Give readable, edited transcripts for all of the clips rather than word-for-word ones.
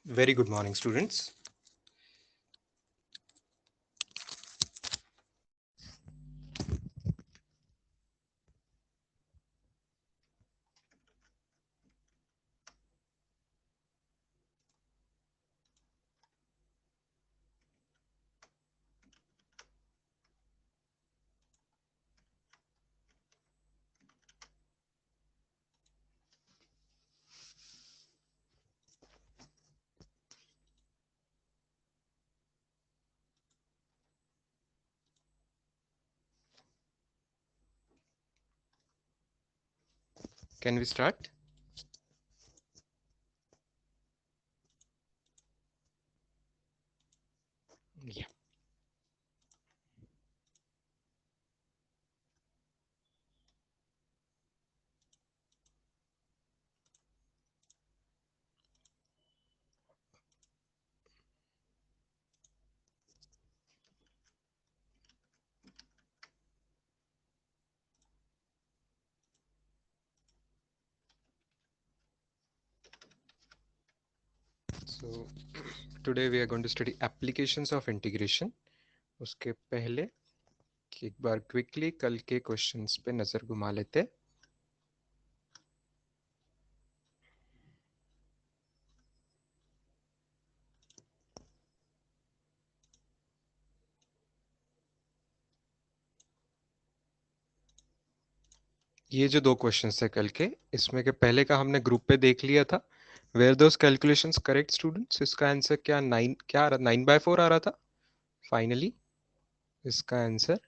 Very good morning, students. Can we start? Yeah. So today we are going to study applications of integration. उसके पहले एक बार quickly कल के questions पे नजर घुमा लेते। ये जो दो क्वेश्चंस थे कल के, इसमें के पहले का हमने ग्रुप पे देख लिया था। Where those calculations correct students? इसका आंसर क्या 9 क्या 9/4 आ रहा था फाइनली? इसका आंसर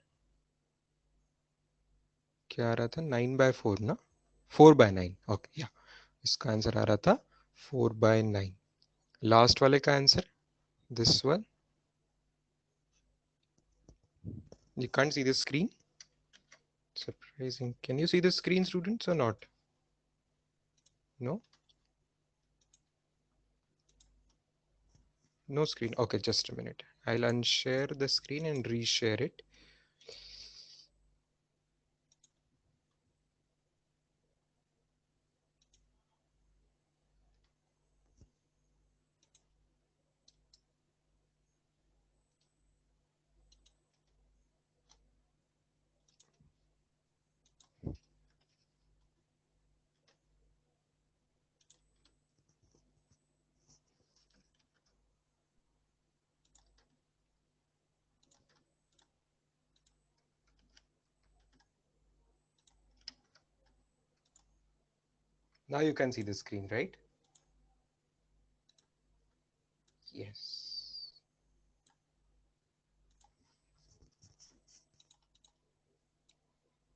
क्या आ रहा था? 9/4 ना? 4/9। ओके या, इसका आंसर आ रहा था 4/9। लास्ट वाले का answer this one. You can't see the screen? Surprising. Can you see the screen, students, or not? No? No screen. Okay, just a minute. I'll unshare the screen and reshare it. Now you can see the screen, right? Yes.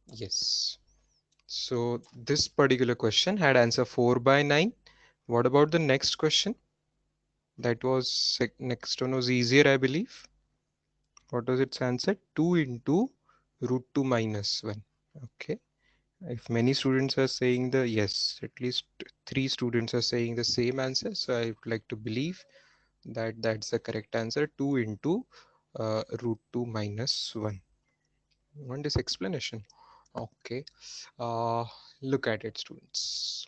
Yes. So this particular question had answer 4/9. What about the next question? That was next one was easier, I believe. What was its answer? 2 into √2 minus 1. Okay. If many students are saying the yes, at least 3 students are saying the same answer. So I would like to believe that that's the correct answer. 2 into √2 minus 1. Want this explanation? Okay. Uh, Look at it, students.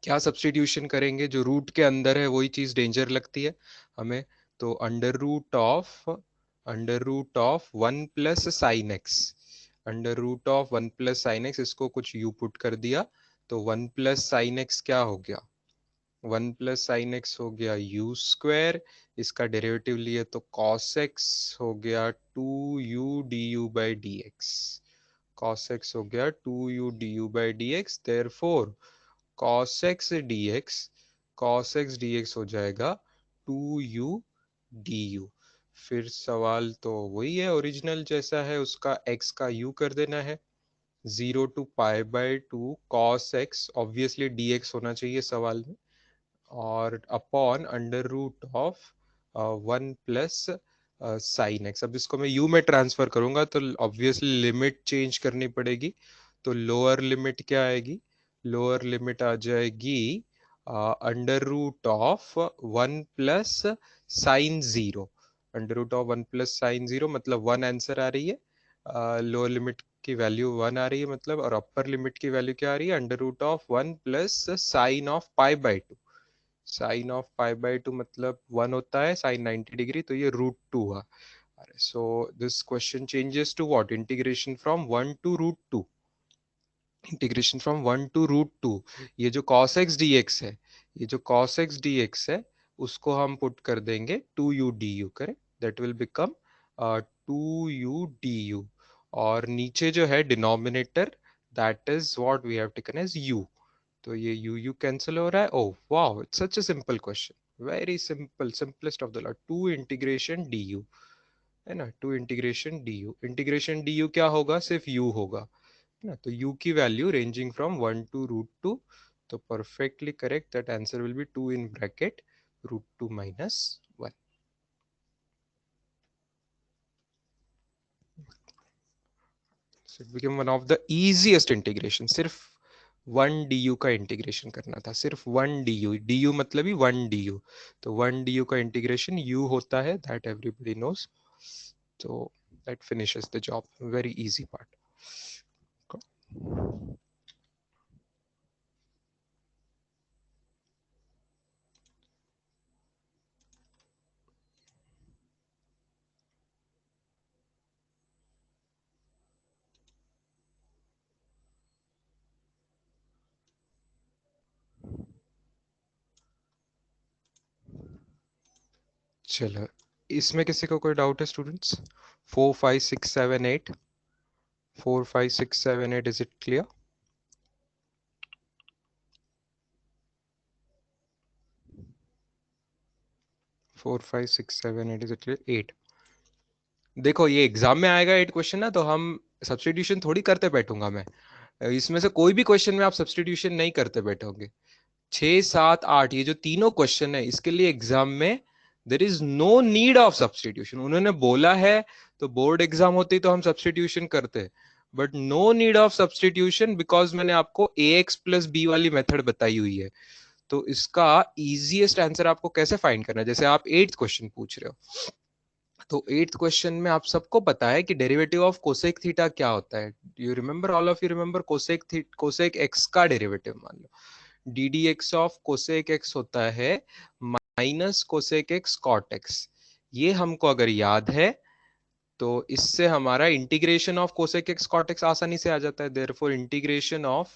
क्या substitution करेंगे? जो root के अंदर है वही चीज danger लगती है हमें। तो under root of 1 + sin x, under root of 1 + sin x, इसको कुछ यू पुट कर दिया तो 1 + sin x क्या हो गया? 1 + sin x हो गया u²। इसका डेरिवेटिव लिए तो cos x हो गया 2u du/dx। cos x हो गया 2u du/dx। Therefore cos x dx हो जाएगा 2u du। फिर सवाल तो वही है, ओरिजिनल जैसा है, उसका x का u कर देना है। 0 to π/2 cos x, obviously dx होना चाहिए सवाल में, और upon under root of 1 + sin x। अब इसको मैं u में ट्रांसफर करूंगा तो ऑब्वियसली लिमिट चेंज करनी पड़ेगी। तो लोअर लिमिट क्या आएगी? लोअर लिमिट आ जाएगी under root of 1 + sin 0। Under root of 1 + sin 0 मतलब 1 आंसर आ रही है। लोअर लिमिट की वैल्यू 1 आ रही है मतलब, और अपर लिमिट की वैल्यू क्या आ रही है? Under root of 1 + sin of π/2। Sine of π/2 मतलब 1 होता है, साइन 90 डिग्री, तो ये √2 हुआ. So this question changes to what? Integration from 1 to √2. Integration from 1 to √2. ये जो cos x dx है, ये जो cos x dx है, उसको हम पुट कर देंगे 2u du, correct? That will become 2u du. और नीचे जो है denominator, that is what we have taken as u. तो ये u कैंसिल हो रहा है. Oh wow, it's such a simple question, very simple, simplest of the lot. 2 integration du है ना, 2 इंटीग्रेशन du. इंटीग्रेशन du क्या होगा? सिर्फ u होगा ना. तो u की वैल्यू रेंजिंग फ्रॉम 1 टू √2. तो perfectly correct, that answer will be 2 in bracket √2 minus 1. So it became one of the easiest integration. सिर्फ 1 du का इंटीग्रेशन करना था, सिर्फ 1 du. du मतलब ही 1 du. तो 1 du का इंटीग्रेशन u होता है, that everybody knows. So that finishes the job. Very easy part. चलो, इसमें किसी को कोई डाउट है students? 4 5 6 7 8, 4 5 6 7 8, is it clear? 4 5 6 7 8, is it clear? 8. देखो, ये एग्जाम में आएगा 8 क्वेश्चन ना, तो हम सब्स्टिट्यूशन थोड़ी करते बैठूंगा मैं. इसमें से कोई भी क्वेश्चन में आप सब्स्टिट्यूशन नहीं करते बैठोगे. 6 7 8, ये जो तीनों क्वेश्चन है, इसके लिए एग्जाम में there is no need of substitution. उन्होंने बोला है तो बोर्ड एग्जाम होती तो हम सब्स्टिट्यूशन करते, but no need of substitution, because मैंने आपको ax प्लस बी वाली मेथड बताई हुई है. तो इसका इजीएस्ट आंसर आपको कैसे फाइंड करना है? जैसे आप 8th क्वेश्चन पूछ रहे हो, तो 8th क्वेश्चन में आप सबको पता है कि डेरिवेटिव ऑफ कोसेक थीटा क्या होता है. You remember, all of you remember, cosec x का डेरिवेटिव मान लो d d x of cosec x होता है minus cosec x cot x. ये हमको अगर याद है, तो इससे हमारा integration of cosec x cot x आसानी से आ जाता है. Therefore integration of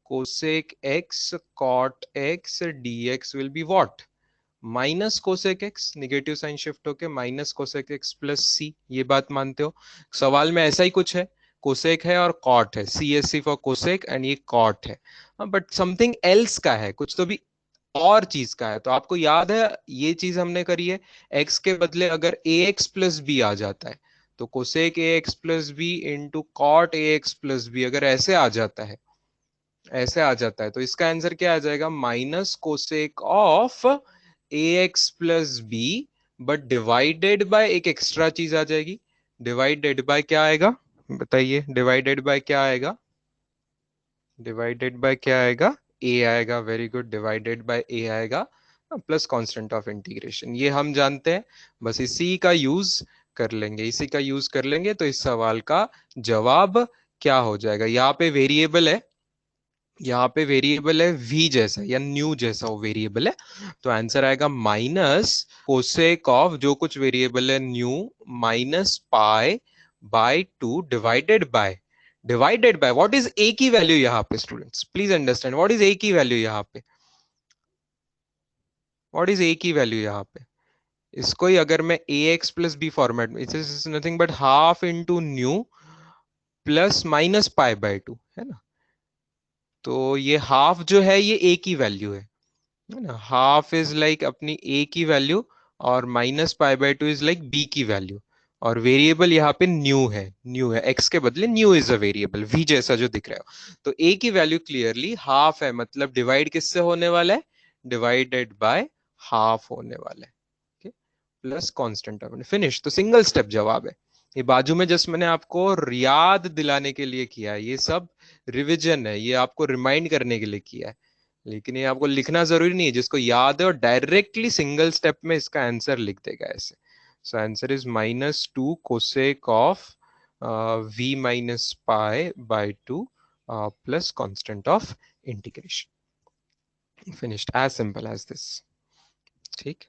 cosec x cot x dx will be what? Minus cosec x, negative sign shift होके माइनस कोसेक एक्स प्लस सी. ये बात मानते हो? सवाल में ऐसा ही कुछ है, कोसेक है और कॉट है, c s c for cosec and ये कॉट है. बट समथिंग एल्स का है, कुछ तो भी और चीज का है. तो आपको याद है ये चीज हमने करी है. एक्स के बदले अगर ए एक्स प्लस बी आ जाता है, तो cosec a x plus b into cot a x plus b, अगर ऐसे आ जाता है, ऐसे आ जाता है, तो इसका आंसर क्या आ जाएगा? Minus cosec of a x plus b, but divided by एक एक्स्ट्रा चीज आ जाएगी. डिवाइडेड बाय क्या आएगा? बताइए, डिवाइडेड बाय क्या आएगा? डिवाइडेड बाय क्या आएगा? ए आएगा. वेरी गुड, डिवाइडेड बाय ए आएगा, प्लस कांस्टेंट ऑफ इंटीग्रेशन. ये हम जानते हैं, बस इसी का यूज कर लेंगे, इसी का यूज कर लेंगे. तो इस सवाल का जवाब क्या हो जाएगा? यहाँ पे वेरिएबल है, यहाँ पे वेरिएबल है v जैसा या न्यू जैसा वो वेरिएबल है. तो आंसर आएगा माइनस कोसेक ऑफ जो कुछ वेरिएबल है new minus pi by 2 divided by what is a की वैल्यू यहाँ पे? Students please understand, what is a की वैल्यू यहाँ पे? व्हाट इज a की वैल्यू यहाँ पे? इसको ही अगर मैं a x plus b format में, it's nothing but half into new plus minus π/2 है ना. तो ये हाफ जो है ये a की वैल्यू है ना. हाफ इज लाइक अपनी a की वैल्यू, और माइनस π/2 इज लाइक b की वैल्यू. और वेरिएबल यहाँ पे न्यू है, न्यू है, x के बदले new is a variable v जैसा जो दिख रहा है. तो a की वैल्यू क्लियरली हाफ है, मतलब डिवाइड किससे होने वाला है? डिवाइडेड बाय हाफ होने वाला है. Plus constant of, finish. तो सिंगल स्टेप जवाब है. ये बाजू में जस्ट मैंने आपको याद दिलाने के लिए किया है, ये सब रिवीजन है, ये आपको रिमाइंड करने के लिए किया है. लेकिन ये आपको लिखना जरूरी नहीं है, जिसको याद है और डायरेक्टली सिंगल स्टेप में इसका आंसर लिख देगा ऐसे. So answer is -2 cosec of v minus pi by 2 plus constant of integration. Finished, as simple as this. ठीक,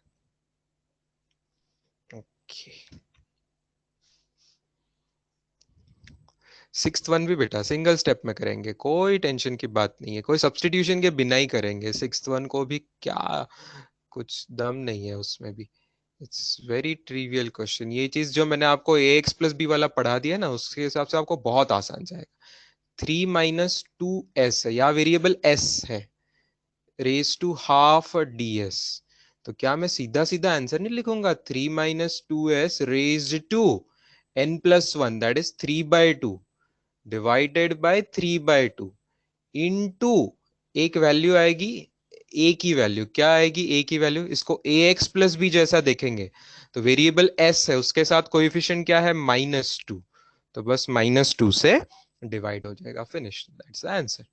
ओके। सिक्स्थ वन भी बेटा सिंगल स्टेप में करेंगे, कोई टेंशन की बात नहीं है, कोई सब्स्टिट्यूशन के बिना ही करेंगे सिक्स्थ वन को भी, क्या कुछ दम नहीं है उसमें भी। इट्स वेरी ट्रिवियल क्वेश्चन, ये चीज जो मैंने आपको ए एक्स प्लस बी वाला पढ़ा दिया ना, उसके हिसाब से आपको बहुत आसान जाएगा। 3 - 2s है, या वेरिएबल s है, raise to half d s. तो क्या मैं सीधा सीधा आंसर नहीं लिखूंगा? 3 - 2s raised to n+1, that is 3/2, divided by 3/2, into एक वैल्यू आएगी, ए की वैल्यू क्या आएगी, ए की वैल्यू, इसको ए एक्स प्लस बी जैसा देखेंगे तो वेरिएबल एस है, उसके साथ कोएफिशिएंट क्या है, -2, तो बस -2 से डिवाइड हो जाएगा, finish, that's the answer,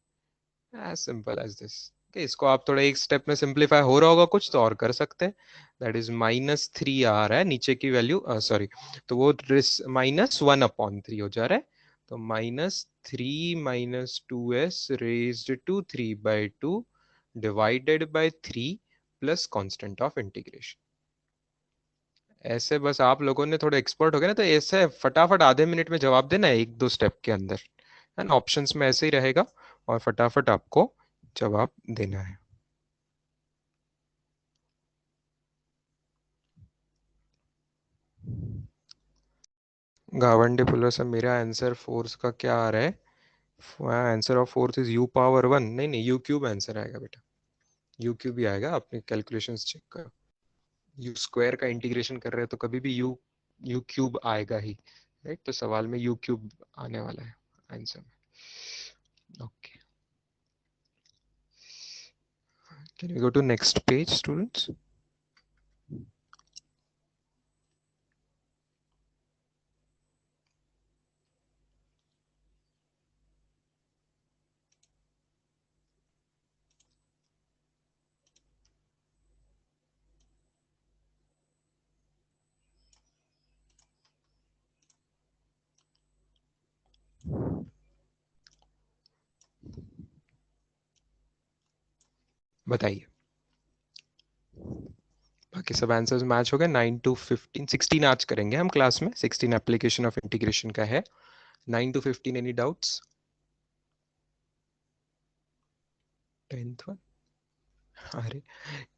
as simple as this. इसको आप थोड़ा एक स्टेप में सिंप्लीफाई हो रहा होगा कुछ तो और कर सकते हैं। दैट इज -3 आ रहा है नीचे की वैल्यू, सॉरी, तो वो -1/3 हो जा रहा है, तो -3 - 2s raised to 3/2 divided by 3 plus constant of integration. ऐसे बस आप लोगों ने थोड़े एक्सपर्ट हो गए ना, तो ऐसे फटाफट आधे मिनट में जवाब देना है, एक दो स्टेप के अंदर, है ना, ऑप्शंस में ऐसे ही रहेगा, और फटाफट आपको जवाब देना है। गावंडे पुलर से मेरा आंसर फोर्स का क्या आ रहा है? Answer of force is u⁻1, नहीं नहीं, यू क्यूब आंसर आएगा बेटा, यू क्यूब ही आएगा, अपने कैलकुलेशंस चेक करो। यू स्क्वायर का इंटीग्रेशन कर रहे हो तो कभी भी यू यू क्यूब आएगा ही, राइट, तो सवाल में यू क्यूब आने वाला है आंसर में। Okay, can we go to next page students? बताइए, बाकी सब आंसर्स मैच हो गए? 9 to 15, 16 आज करेंगे हम क्लास में, 16 एप्लीकेशन ऑफ इंटीग्रेशन का है। 9 to 15, एनी डाउट्स? 10th, अरे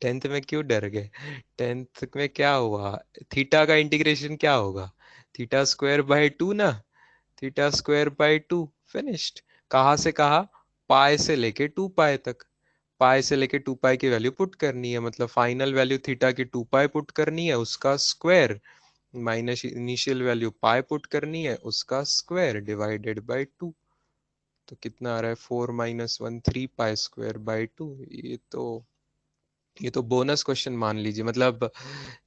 10th में क्यों डर गए? 10th में क्या हुआ, थीटा का इंटीग्रेशन क्या होगा, θ² बाय 2 ना, θ² बाय 2, फिनिश्ड। कहाँ से कहा, पाई से लेके 2 पाई तक, पाई से लेके 2 पाई की वैल्यू पुट करनी है, मतलब फाइनल वैल्यू थीटा की 2 पाई पुट करनी है, उसका square, minus initial value pi put करनी है, उसका स्क्वायर, डिवाइडेड बाय 2। तो कितना आ रहा है, 4 - 1 3 π² बाय 2। ये तो बोनस क्वेश्चन मान लीजिए, मतलब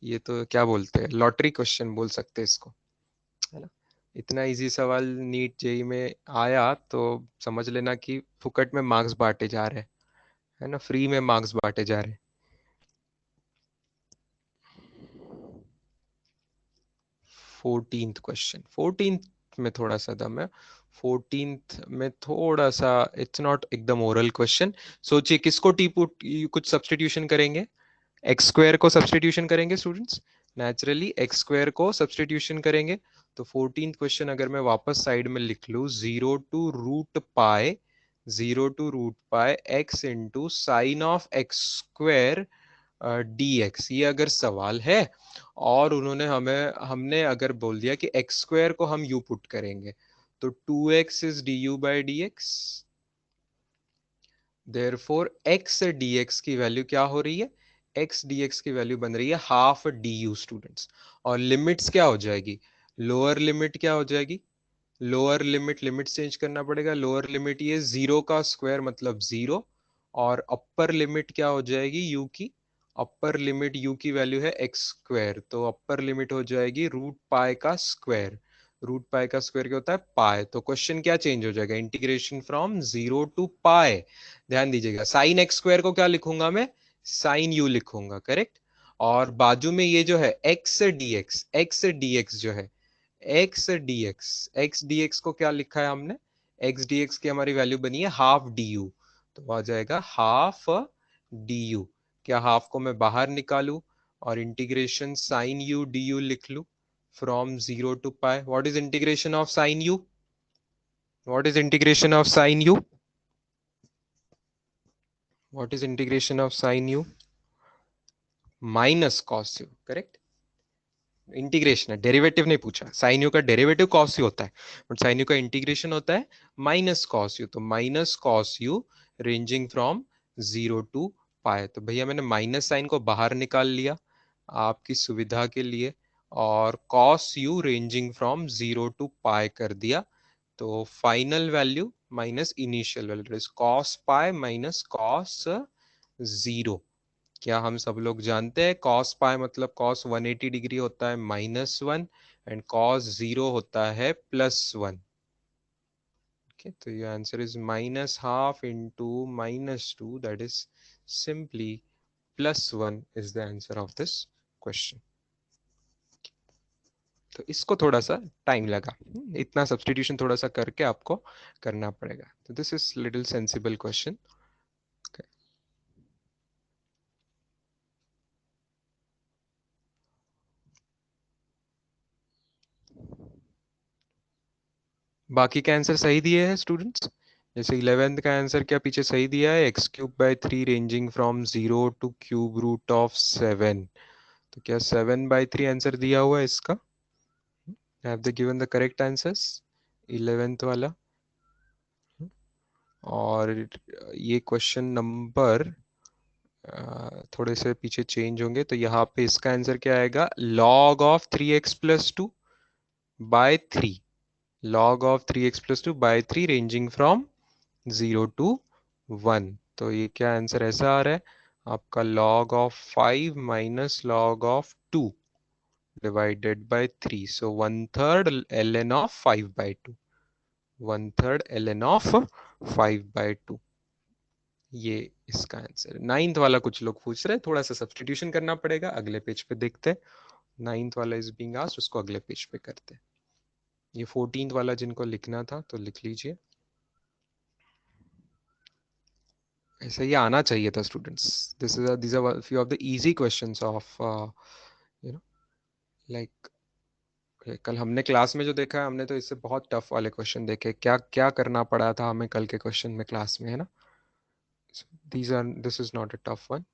ये तो क्या बोलते हैं, लॉटरी क्वेश्चन बोल सकते हैं इसको, है ना। इतना इजी सवाल नीट जेई में आया तो समझ लेना कि फुकट में मार्क्स बांटे जा रहे हैं, है ना, फ्री में मार्क्स बांटे जा रहे हैं। 14th क्वेश्चन, 14th में थोड़ा सा दम है, 14th में थोड़ा सा, इट्स नॉट एकदम ओरल क्वेश्चन। सोचिए किसको टी पुट, कुछ सब्सटीट्यूशन करेंगे, एक्स² को सब्सटीट्यूशन करेंगे स्टूडेंट्स, नेचुरली एक्स² को सब्सटीट्यूशन करेंगे। तो 14th क्वेश्चन अगर मैं वापस साइड में लिख लूं, 0 to √π x into sine of x² dx, ये अगर सवाल है, और उन्होंने हमने अगर बोल दिया कि x² को हम u पुट करेंगे, तो 2x is du/dx, therefore x dx की वैल्यू क्या हो रही है, x dx की वैल्यू बन रही है हाफ du स्टूडेंट्स। और लिमिट्स क्या हो जाएगी, लोअर लिमिट क्या हो जाएगी, लोअर लिमिट, लिमिट चेंज करना पड़ेगा, लोअर लिमिट ये 0 का स्क्वायर मतलब 0, और अपर लिमिट क्या हो जाएगी यू की, अपर लिमिट यू की वैल्यू है x², तो अपर लिमिट हो जाएगी √π का स्क्वायर, √π का स्क्वायर क्या होता है, पाई, तो क्वेश्चन क्या चेंज हो जाएगा, इंटीग्रेशन फ्रॉम 0 to π। ध्यान दीजिएगा, साइन x² को क्या लिखूंगा मैं, साइन यू लिखूंगा, करेक्ट। और बाजू में ये जो है x dx जो है, एक्स डी एक्स को क्या लिखा है हमने, एक्स डी एक्स की हमारी वैल्यू बनी है हाफ डी यू, तो आ जाएगा हाफ डी। क्या हाफ को मैं बाहर निकालू और integration sine u d u लिख लू from 0 to pi? What is integration of sine u? What is integration of sine u? What is integration of sine u? Minus cos u, correct. Integration है, derivative नहीं पूछा। Sine u का derivative cos u होता है, but sine u का integration होता है minus cos u. तो minus cos u ranging from 0 to pi. तो भैया मैंने माइनस साइन को बाहर निकाल लिया आपकी सुविधा के लिए, और cos u ranging from 0 to पाई कर दिया। तो final value minus initial value is cos pi minus cos 0। क्या हम सब लोग जानते हैं कॉस पाई मतलब कॉस 180 डिग्री होता है -1, एंड कॉस 0 होता है +1। ओके, तो ये answer is -12 into -2, that is simply +1 is the answer of this question. तो इसको थोड़ा सा टाइम लगा, इतना सब्सटीट्यूशन थोड़ा सा करके आपको करना पड़ेगा। तो this is little sensible question. बाकी का आंसर सही दिए हैं स्टूडेंट्स? जैसे 11th का आंसर क्या पीछे सही दिया है, x³ by 3 ranging from 0 to cube root of 7। तो क्या 7/3 आंसर दिया हुआ है इसका? Have they given the correct answers 11th वाला? और ये क्वेश्चन नंबर थोड़े से पीछे चेंज होंगे, तो यहाँ पे इसका आंसर क्या आएगा, log of 3x+2/3। log of 3x+2/3 ranging from 0 to 1। तो ये क्या आंसर ऐसा आ रहा है आपका, log of 5 minus log of 2 divided by 3। So 1/3 ln of 5/2। 1/3 ln of 5/2। ये इसका आंसर। 9th वाला कुछ लोग पूछ रहे हैं, थोड़ा सा सब्सटीट्यूशन करना पड़ेगा, अगले पेज पे देखते हैं। 9th वाला इज बीइंग आस्क्ड, उसको अगले पेज पे करते हैं। ये 14th वाला जिनको लिखना था तो लिख लीजिए। ऐसा ये आना चाहिए था students. These are few of the easy questions of you know like कल हमने क्लास में जो देखा है, हमने तो इससे बहुत टफ वाले क्वेश्चन देखे। क्या क्या करना पड़ा था हमें कल के क्वेश्चन में क्लास में, है ना। This is not a tough one।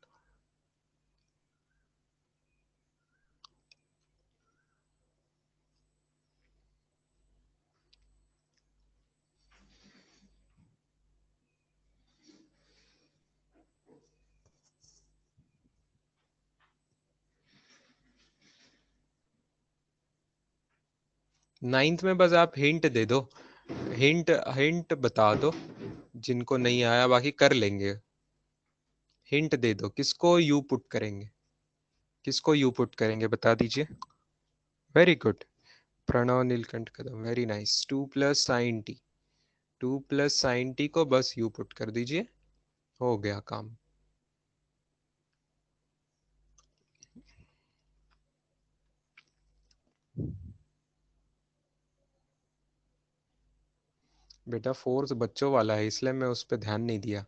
9th में बस आप हिंट दे दो, हिंट हिंट बता दो, जिनको नहीं आया बाकी कर लेंगे। हिंट दे दो, किसको यू पुट करेंगे, किसको यू पुट करेंगे बता दीजिए। वेरी गुड, प्रणव नीलकंठ कदम, very nice. 2 + sin t, 2 + sin t को बस यू पुट कर दीजिए, हो गया काम। बेटा फोर्थ बच्चों वाला है, इसलिए मैं उस पर ध्यान नहीं दिया।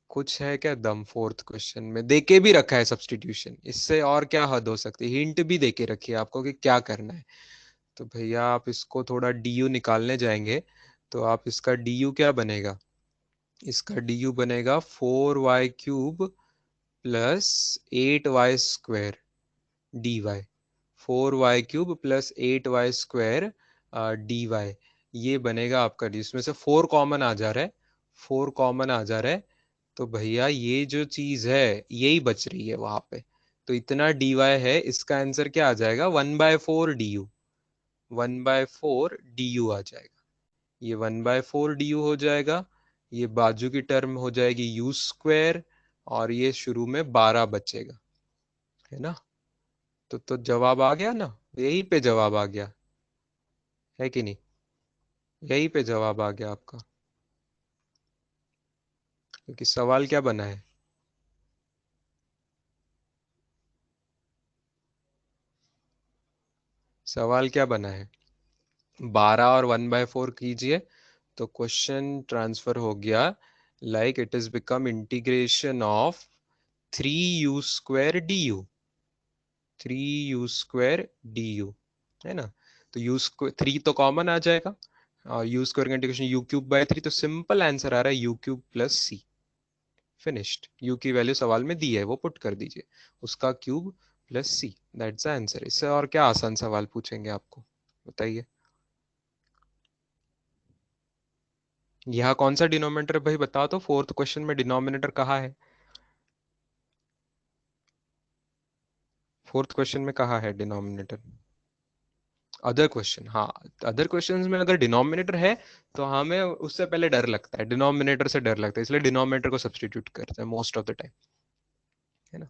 कुछ है क्या दम फोर्थ क्वेश्चन में? देके भी रखा है सब्सटीट्यूशन, इससे और क्या हद हो सकती है। हिंट भी देके रखी है आपको कि क्या करना है। तो भैया आप इसको थोड़ा डी निकालने जाएंगे, तो आप इसका डी क्या बनेगा, इसका डी बनेगा 4y³ +8y² dy। 4y³ +8y² dy, ये बनेगा आपका डी। इसमें से 4 कॉमन आ जा रहा है, 4 कॉमन आ जा रहा है, तो भैया ये जो चीज है यही बच रही है वहां पे। तो इतना dy है, इसका आंसर क्या आ जाएगा, 1/4 du। 1/4 du आ जाएगा। ये 1/4 du हो जाएगा, ये बाजू की टर्म हो जाएगी u², और ये शुरू में 12 बचेगा, है ना। तो जवाब आ गया ना, यही पे जवाब आ गया है कि नहीं, यही पे जवाब आ गया आपका। क्योंकि सवाल क्या बना है, सवाल क्या बना है, 12 और 1/4 कीजिए, तो क्वेश्चन ट्रांसफर हो गया, like it is become integration of 3u² du, 3u² du, है ना। तो थ्री तो कॉमन आ जाएगा, और u² का इंटीग्रेशन u³/3, तो सिंपल आंसर आ रहा है u³ + c। फिनिश्ड। u की वैल्यू सवाल में दी है, वो पुट कर दीजिए, उसका cube plus c, that's the answer. इससे और क्या आसान सवाल पूछेंगे आपको, बताइए। यहाँ कौन सा डिनोमिनेटर भाई बताओ तो, फोर्थ क्वेश्चन में डिनोमिनेटर कहाँ है? फोर्थ क्वेश्चन में कहाँ है डिनोमिनेटर? अदर क्वेश्चन, हाँ। अदर क्वेश्चंस में अगर डिनोमिनेटर है तो हमें उससे पहले डर लगता है, डिनोमिनेटर से डर लगता है, इसलिए डिनोमिनेटर को सब्सटीट्यूट करते हैं मोस्ट ऑफ द टाइम, है ना।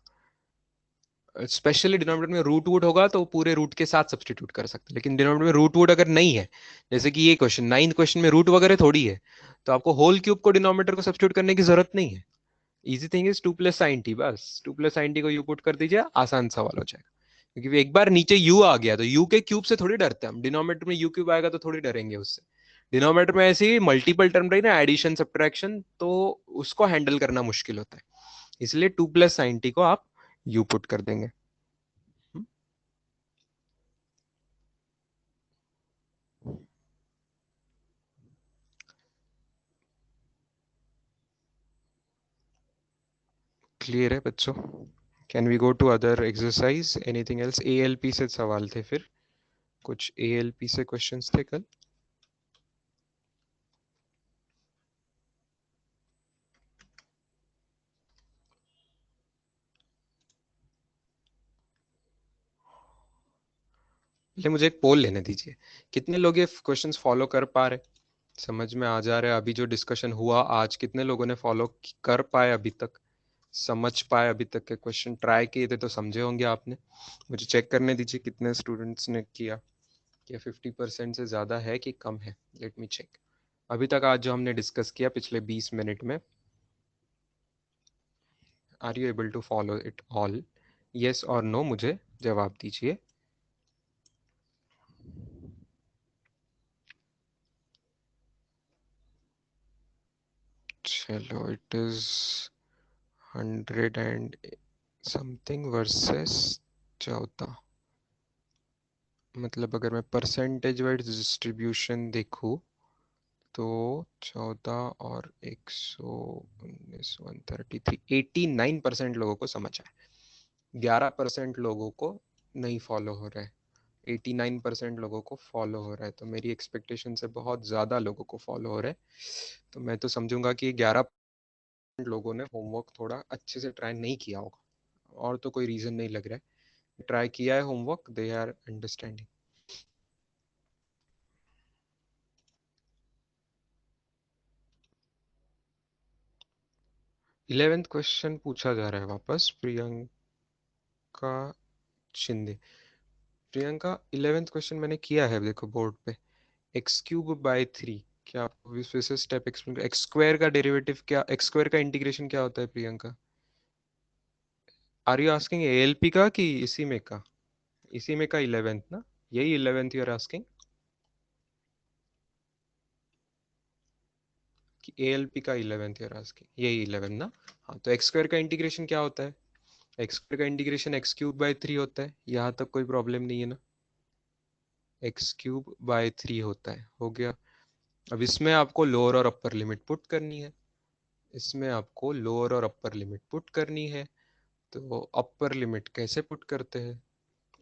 स्पेशली डिनोमिनेटर में रूट वूट होगा तो पूरे रूट के साथ सब्सटीट्यूट कर सकते हैं, लेकिन डिनोमिनेटर में रूट वूट अगर नहीं है, जैसे कि ये क्वेश्चन, नाइन्थ क्वेश्चन में रूट वगैरह थोड़ी है, तो आपको होल क्यूब को डिनोमिनेटर को सब्सटीट्यूट करने की जरूरत नहीं है। Easy thing is 2 + sin t, बस 2 + sin t को यू पुट कर दीजिए, आसान सवाल हो जाएगा। क्योंकि एक बार नीचे u आ गया तो u के क्यूब से थोड़ी डरते हैं हम, डिनोमिनेटर में u³ आएगा तो थोड़ी डरेंगे उससे। डिनोमिनेटर में ऐसी मल्टीपल टर्म रही ना, एडिशन सब्ट्रैक्शन, तो उसको हैंडल करना मुश्किल होता है, इसलिए 2 + sin t को आप u पुट कर देंगे। क्लियर है बच्चों? Can we go to other exercise, anything else? ALP से सवाल थे, फिर कुछ ALP से क्वेश्चंस थे कल। पहले मुझे एक पोल लेने दीजिए, कितने लोग ये क्वेश्चंस फॉलो कर पा रहे, समझ में आ जा रहा है? अभी जो डिस्कशन हुआ आज, कितने लोगों ने फॉलो कर पाए अभी तक, समझ पाए अभी तक के क्वेश्चन? ट्राई किए थे तो समझे होंगे आपने। मुझे चेक करने दीजिए कितने स्टूडेंट्स ने किया, क्या 50% से ज्यादा है कि कम है? Let me check. अभी तक आज जो हमने डिस्कस किया पिछले 20 मिनट में, are you able to follow it all? Yes और नो मुझे जवाब दीजिए। चलो, it is 100 and something versus 14। मतलब अगर मैं परसेंटेज वाइज डिस्ट्रीब्यूशन देखूँ तो 14 और 119, 133, 89% लोगों को समझ आए, 11% लोगों को नहीं फॉलो हो रहा है, 89% लोगों को फॉलो हो रहा है। तो मेरी एक्सपेक्टेशन से बहुत ज़्यादा लोगों को फॉलो हो रहा है, तो मैं तो समझूंगा कि 11% लोगों ने होमवर्क थोड़ा अच्छे से ट्राई नहीं किया होगा, और तो कोई रीज़न नहीं लग रहा है। ट्राई किया है homework, they are understanding. 11th question पूछा जा रहा है वापस, प्रियंका शिंदे। प्रियंका, 11th क्वेश्चन मैंने किया है, देखो बोर्ड पे, x³/3। क्या आपको फिर से स्टेप एक्सप्लेन? x² का डेरिवेटिव क्या, x² का इंटीग्रेशन क्या होता है Priyanka? Are you asking ALP का कि इसी में का? इसी में का 11th ना, यही 11th यू आर आस्किंग कि ALP का 11th यू आर आस्किंग? यही 11 ना। हाँ, तो x² का इंटीग्रेशन क्या होता है? x² का इंटीग्रेशन x³/3 होता है, यहाँ तक कोई प्रॉब्लम नहीं है ना। x³/3 होता है, हो गया। अब इसमें आपको लोअर और अपर लिमिट पुट करनी है, इसमें आपको लोअर और अपर लिमिट पुट करनी है। तो अपर लिमिट कैसे पुट करते हैं?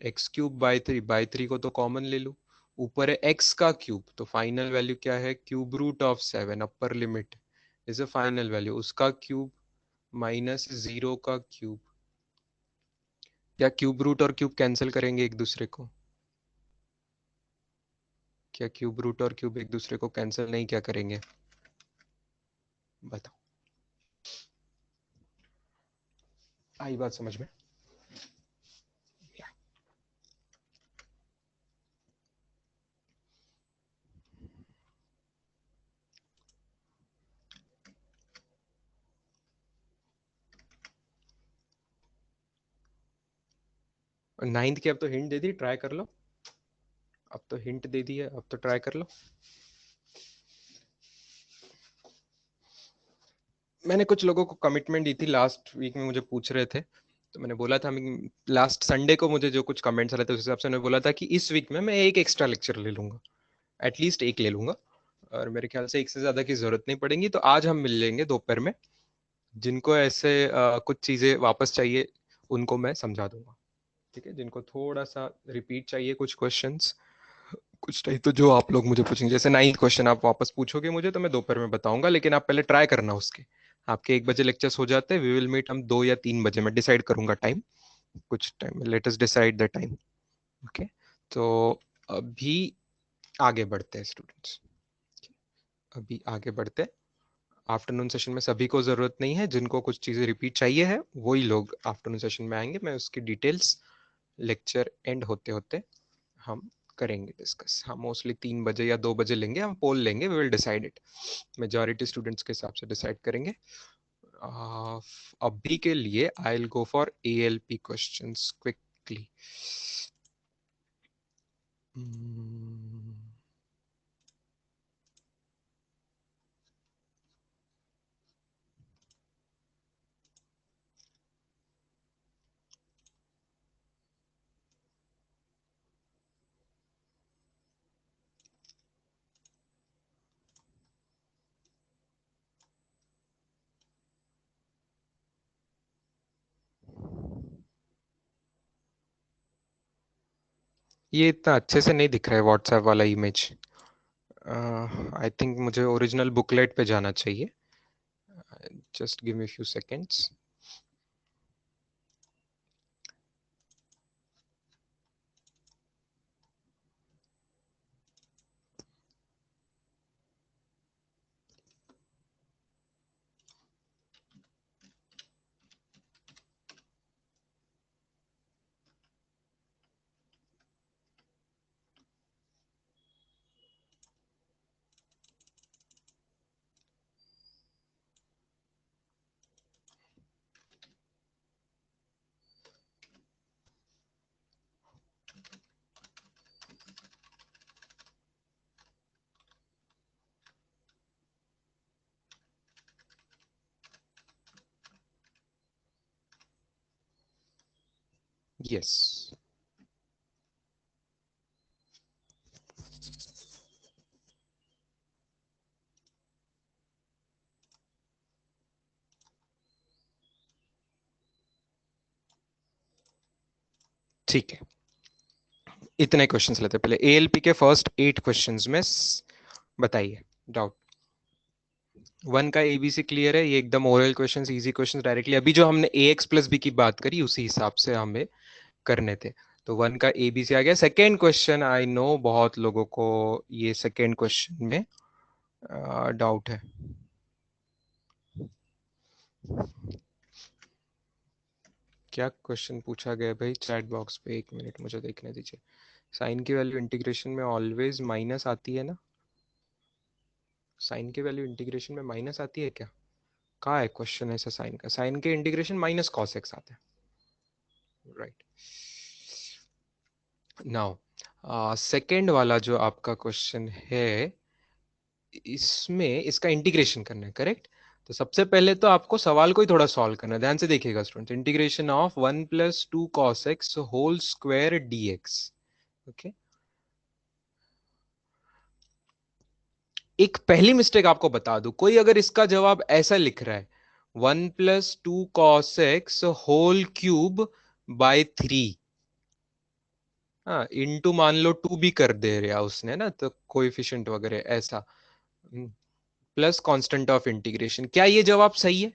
x³/3, को तो कॉमन ले लो, ऊपर है x का क्यूब, तो फाइनल वैल्यू क्या है? √7, upper limit is a final value, उसका क्यूब माइनस 0 का क्यूब। क्या क्यूब रूट और क्यूब कैंसिल करेंगे एक दूसरे को? क्या क्यूब रूट और क्यूब एक दूसरे को कैंसिल नहीं क्या करेंगे? बताओ, आई बात समझ में? 9th की अब तो हिंट दे दी, ट्राई कर लो। अब तो हिंट दे दी है, अब तो ट्राई कर लो। मैंने कुछ लोगों को कमिटमेंट दी थी, लास्ट वीक में मुझे पूछ रहे थे, तो मैंने बोला था, लास्ट संडे को मुझे जो कुछ कमेंट्स आ रहे थे उस हिसाब से मैंने बोला था कि इस वीक में मैं एक एक्स्ट्रा लेक्चर ले लूंगा, एटलीस्ट एक ले लूंगा, और मेरे ख्याल से एक से ज्यादा की जरूरत नहीं पड़ेगी। तो आज हम मिल लेंगे दोपहर में, जिनको ऐसे कुछ चीजें वापस चाहिए उनको मैं समझा दूंगा, ठीक है। जिनको थोड़ा सा रिपीट चाहिए कुछ क्वेश्चंस, कुछ टाइप तो जो आप लोग मुझे पूछेंगे, जैसे 9th क्वेश्चन आप वापस पूछोगे मुझे तो मैं दोपहर में बताऊंगा, लेकिन आप पहले ट्राई करना उसके। आपके 1 बजे लेक्चर्स हो जाते हैं, वी विल मीट हम 2 या 3 बजे, मैं डिसाइड करूंगा टाइम, कुछ time, let us decide the time. Okay, तो अभी आगे बढ़ते हैं स्टूडेंट्स, अभी आगे बढ़ते हैं। आफ्टरनून सेशन में सभी को जरूरत नहीं है, जिनको कुछ चीजें रिपीट चाहिए है वही लोग आफ्टरनून सेशन में आएंगे, मैं उसकी डिटेल्स लेक्चर एंड होते होते हम करेंगे डिस्कस। हम मोस्टली 3 बजे या 2 बजे लेंगे, हम पोल लेंगे, we will decide it, majority students के हिसाब से डिसाइड करेंगे। अभी के लिए I will go for ALP questions quickly. ये इतना अच्छे से नहीं दिख रहा है व्हाट्सएप वाला इमेज, आई थिंक मुझे ओरिजिनल बुकलेट पे जाना चाहिए, just give me few seconds. Yes, ठीक है। इतने क्वेश्चंस लेते हैं पहले, ALP के फर्स्ट 8 क्वेश्चंस में बताइए डाउट। 1 का ABC क्लियर है, ये एकदम oral questions, easy questions directly, अभी जो हमने AX+B की बात करी उसी हिसाब से हमें करने थे। तो 1 का ABC आ गया। सेकेंड क्वेश्चन, आई नो बहुत लोगों को ये सेकेंड क्वेश्चन में डाउट है। क्या क्वेश्चन पूछा गया भाई चैट बॉक्स पे, 1 मिनट मुझे देखने दीजिए। साइन की वैल्यू इंटीग्रेशन में ऑलवेज माइनस आती है ना, साइन की वैल्यू इंटीग्रेशन में माइनस आती है क्या? कहाँ है क्वेश्चन ऐसा साइन का? साइन के इंटीग्रेशन माइनस कॉस एक्स आता है, राइट। नाउ सेकेंड वाला जो आपका क्वेश्चन है, इसमें इसका इंटीग्रेशन करना है, करेक्ट। तो सबसे पहले तो आपको सवाल को ही थोड़ा सॉल्व करना है, ध्यान से देखिएगा student. Integration of 1 + 2 cos x whole square dx, okay. एक पहली मिस्टेक आपको बता दूं, कोई अगर इसका जवाब ऐसा लिख रहा है 1 + 2 cos x whole cube by 3, हाँ इंटू मान लो 2 भी कर दे रहा उसने ना, तो कोएफिशिएंट वगैरह ऐसा, प्लस कांस्टेंट ऑफ इंटीग्रेशन, क्या ये जवाब सही है?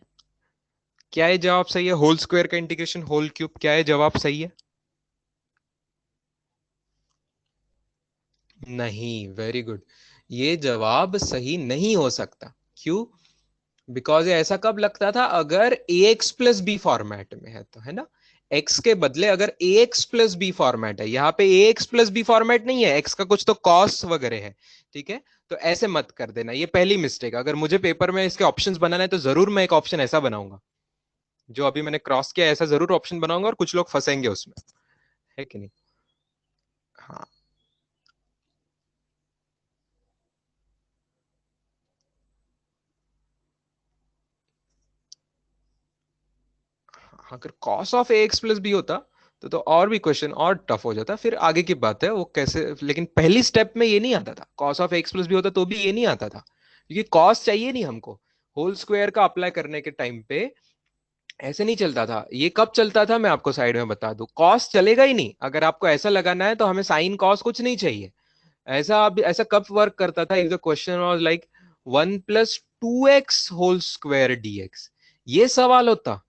क्या ये जवाब सही है? होल स्क्वायर का इंटीग्रेशन होल क्यूब, क्या ये जवाब सही है? नहीं, वेरी गुड, ये जवाब सही नहीं हो सकता। क्यों? बिकॉज ऐसा कब लगता था, अगर AX+B फॉर्मेट में है तो, है ना। x के बदले अगर AX+B फॉर्मेट है, यहाँ पे AX+B फॉर्मेट नहीं है, x का कुछ तो कॉस वगैरह है, ठीक है। तो ऐसे मत कर देना, ये पहली मिस्टेक। अगर मुझे पेपर में इसके ऑप्शंस बनाना है तो जरूर मैं एक ऑप्शन ऐसा बनाऊंगा, जो अभी मैंने क्रॉस किया, ऐसा जरूर ऑप्शन बनाऊंगा, और कुछ लोग फंसेंगे उसमें, है कि नहीं? हाँ, अगर cos of a x plus b होता तो और भी क्वेश्चन और टफ हो जाता, फिर आगे की बात है वो कैसे, लेकिन पहली स्टेप में ये नहीं आता था। cos of x plus b होता तो भी ये नहीं आता था, क्योंकि cos चाहिए नहीं हमको। होल स्क्वायर का अप्लाई करने के टाइम पे ऐसे नहीं चलता था। ये कब चलता था मैं आपको साइड में बता दूं, कॉस चलेगा ही नहीं। अगर आपको ऐसा लगाना है तो हमें साइन कॉस कुछ नहीं चाहिए। ऐसा कब वर्क करता था, if the question was like 1 + 2x whole square dx, ये सवाल होता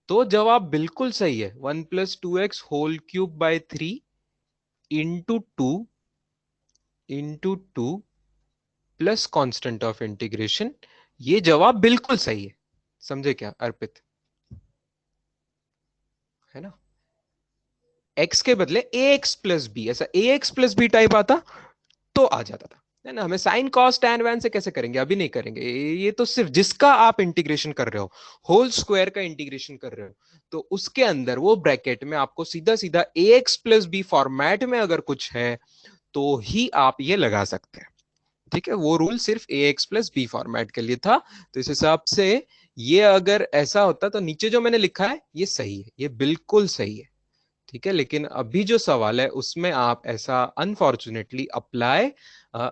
तो जवाब बिल्कुल सही है। 1 + 2x whole cube by 3 into 2 plus constant of integration, ये जवाब बिल्कुल सही है। समझे क्या अर्पित? है ना? x के बदले ax प्लस बी, ऐसा ax प्लस बी टाइप आता तो आ जाता था, है ना? हमें साइन कॉस टैन वैन से कैसे करेंगे, अभी नहीं करेंगे। ये तो सिर्फ जिसका आप इंटीग्रेशन कर रहे हो, होल स्क्वायर का इंटीग्रेशन कर रहे हो, तो उसके अंदर वो ब्रैकेट में आपको सीधा सीधा ax प्लस बी फॉर्मेट में अगर कुछ है तो ही आप ये लगा सकते हैं। ठीक है, वो रूल सिर्फ ax प्लस बी फॉर्मेट के लिए था। तो इस हिसाब से ये अगर ऐसा होता तो नीचे जो मैंने लिखा है ये सही है, ये बिल्कुल सही है। ठीक है, लेकिन अभी जो सवाल है उसमें आप ऐसा अनफॉर्चुनेटली अप्लाई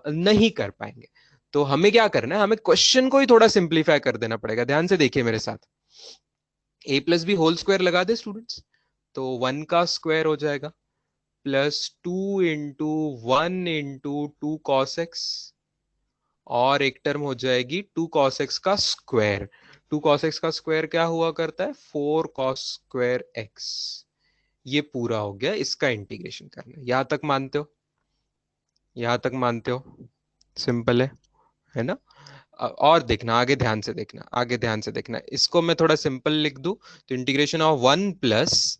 नहीं कर पाएंगे। तो हमें क्या करना है, हमें क्वेश्चन को ही थोड़ा सिंप्लीफाई कर देना पड़ेगा। ध्यान से देखिए मेरे साथ, a plus b whole square लगा दे स्टूडेंट्स, तो 1 का स्क्वायर हो जाएगा +2 × 1 × 2 cos x, और एक टर्म हो जाएगी 2 cos x का स्क्वायर। 2 cos x का स्क्वायर क्या हुआ करता है, 4 cos²x। ये पूरा हो गया, इसका इंटीग्रेशन करना है। यहां तक मानते हो? यहां तक मानते हो? सिंपल है ना? और देखना आगे, ध्यान से देखना, आगे ध्यान से देखना, इसको मैं थोड़ा सिंपल लिख दूं तो इंटीग्रेशन ऑफ 1 +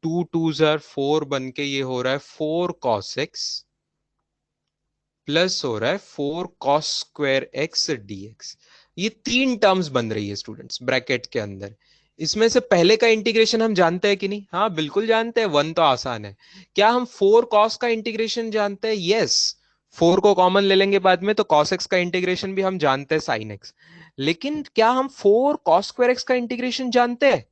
2 = 4 बन के ये हो रहा है 4 cos x, प्लस हो रहा है 4 cos²x dx। ये तीन टर्म्स बन रही है स्टूडेंट्स ब्रैकेट के अंदर। इसमें से पहले का इंटीग्रेशन हम जानते हैं कि नहीं? हाँ बिल्कुल जानते हैं, 1 तो आसान है। क्या हम 4 cos का इंटीग्रेशन जानते हैं? यस। 4 को कॉमन ले लेंगे बाद में, तो cos x का इंटीग्रेशन भी हम जानते हैं, sin x। लेकिन क्या हम 4 cos² x का इंटीग्रेशन जानते हैं?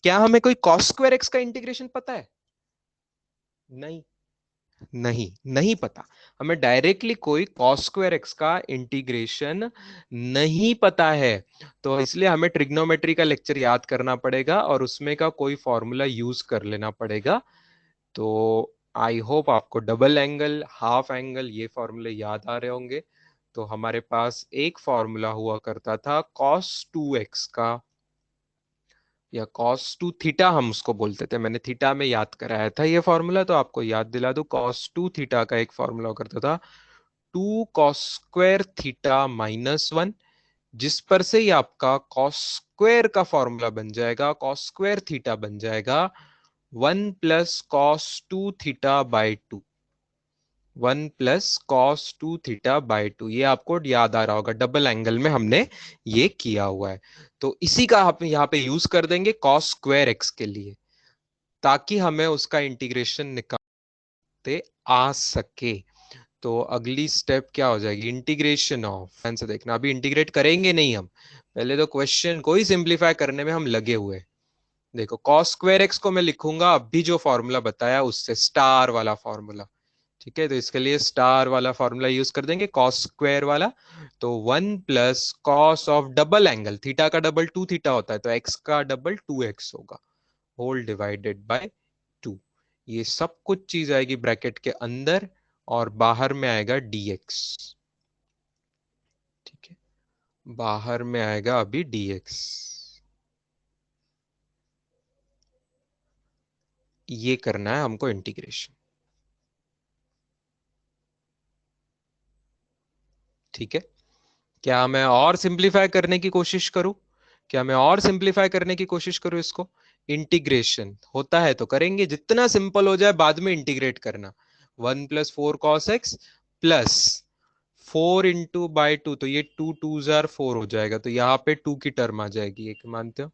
क्या हमें कोई cos²x का इंटीग्रेशन पता है? नहीं, नहीं, नहीं पता। हमें डायरेक्टली कोई cos²x का इंटीग्रेशन नहीं पता है। तो इसलिए हमें ट्रिग्नोमेट्री का लेक्चर याद करना पड़ेगा और उसमें का कोई फॉर्मूला यूज कर लेना पड़ेगा। तो आई होप आपको डबल एंगल, हाफ एंगल, ये फॉर्मूले याद आ रहे होंगे। तो हमारे पास एक फॉर्मूला हुआ करता था cos2x का, या cos2 थीटा हम उसको बोलते थे। मैंने थीटा में याद कराया था ये फॉर्मूला, तो आपको याद दिला दूं। cos2 थीटा का एक फॉर्मूला करता था 2 cos² थीटा - 1, जिस पर से ही आपका cos² का फॉर्मूला बन जाएगा, cos² थीटा बन जाएगा 1 + cos2 थीटा/2। 1 + cos2 थीटा/2, ये आपको याद आ रहा होगा, डबल एंगल में हमने ये किया हुआ है। तो इसी का आप यहाँ पे यूज कर देंगे cos²x के लिए, ताकि हमें उसका इंटीग्रेशन निकालते आ सके। तो अगली स्टेप क्या हो जाएगी, इंटीग्रेशन ऑफ, ध्यान से देखना, अभी इंटीग्रेट करेंगे नहीं हम, पहले तो क्वेश्चन को ही सिंप्लीफाई करने में हम लगे हुए हैं। देखो cos²x को मैं लिखूंगा अभी जो फॉर्मूला बताया उससे, स्टार वाला फॉर्मूला। ठीक है, तो इसके लिए स्टार वाला फॉर्मूला यूज कर देंगे, cos² वाला। तो 1 + cos of double angle, theta का डबल 2 थीटा होता है, तो x का डबल 2x होगा, होल डिवाइडेड बाय 2। ये सब कुछ चीज आएगी ब्रैकेट के अंदर, और बाहर में आएगा dx। ठीक है, बाहर में आएगा अभी dx। ये करना है हमको इंटीग्रेशन। ठीक है, क्या मैं और सिंप्लीफाई करने की कोशिश करूं? क्या मैं और सिंप्लीफाई करने की कोशिश करूं इसको? इंटीग्रेशन होता है तो करेंगे, जितना सिंपल हो जाए बाद में इंटीग्रेट करना। 1 + 4 cos x प्लस 4 × 2, तो ये 2 × 2 = 4 हो जाएगा, तो यहाँ पे 2 की टर्म आ जाएगी, एक मानते हो?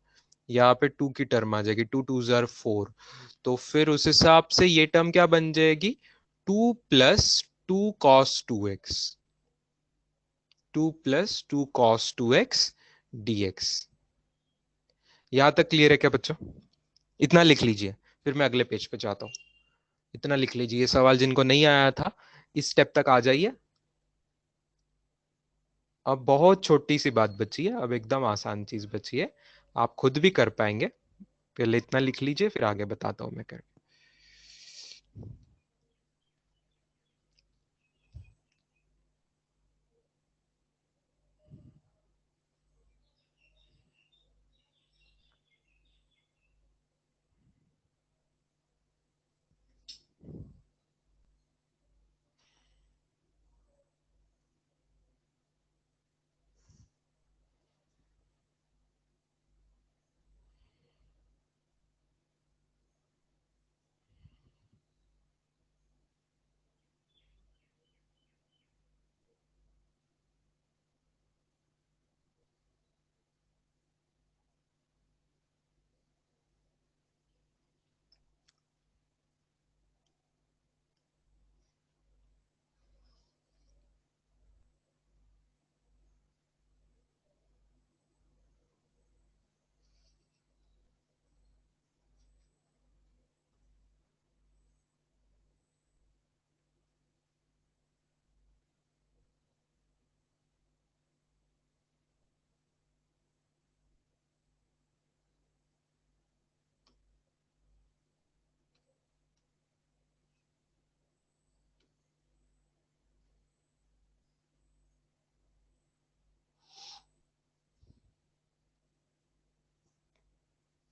यहाँ पे 2 की टर्म आ जाएगी, 2 × 2 = 4। तो फिर उस हिसाब से ये टर्म क्या बन जाएगी, 2 + 2 cos2x, 2 + 2 cos2x dx। यहां तक क्लियर है क्या बच्चों? इतना लिख लीजिए, फिर मैं अगले पेज पे जाता हूँ। इतना लिख लीजिए, ये सवाल जिनको नहीं आया था इस स्टेप तक आ जाइए। अब बहुत छोटी सी बात बची है, अब एकदम आसान चीज बची है, आप खुद भी कर पाएंगे। पहले इतना लिख लीजिए, फिर आगे बताता हूं मैं कर।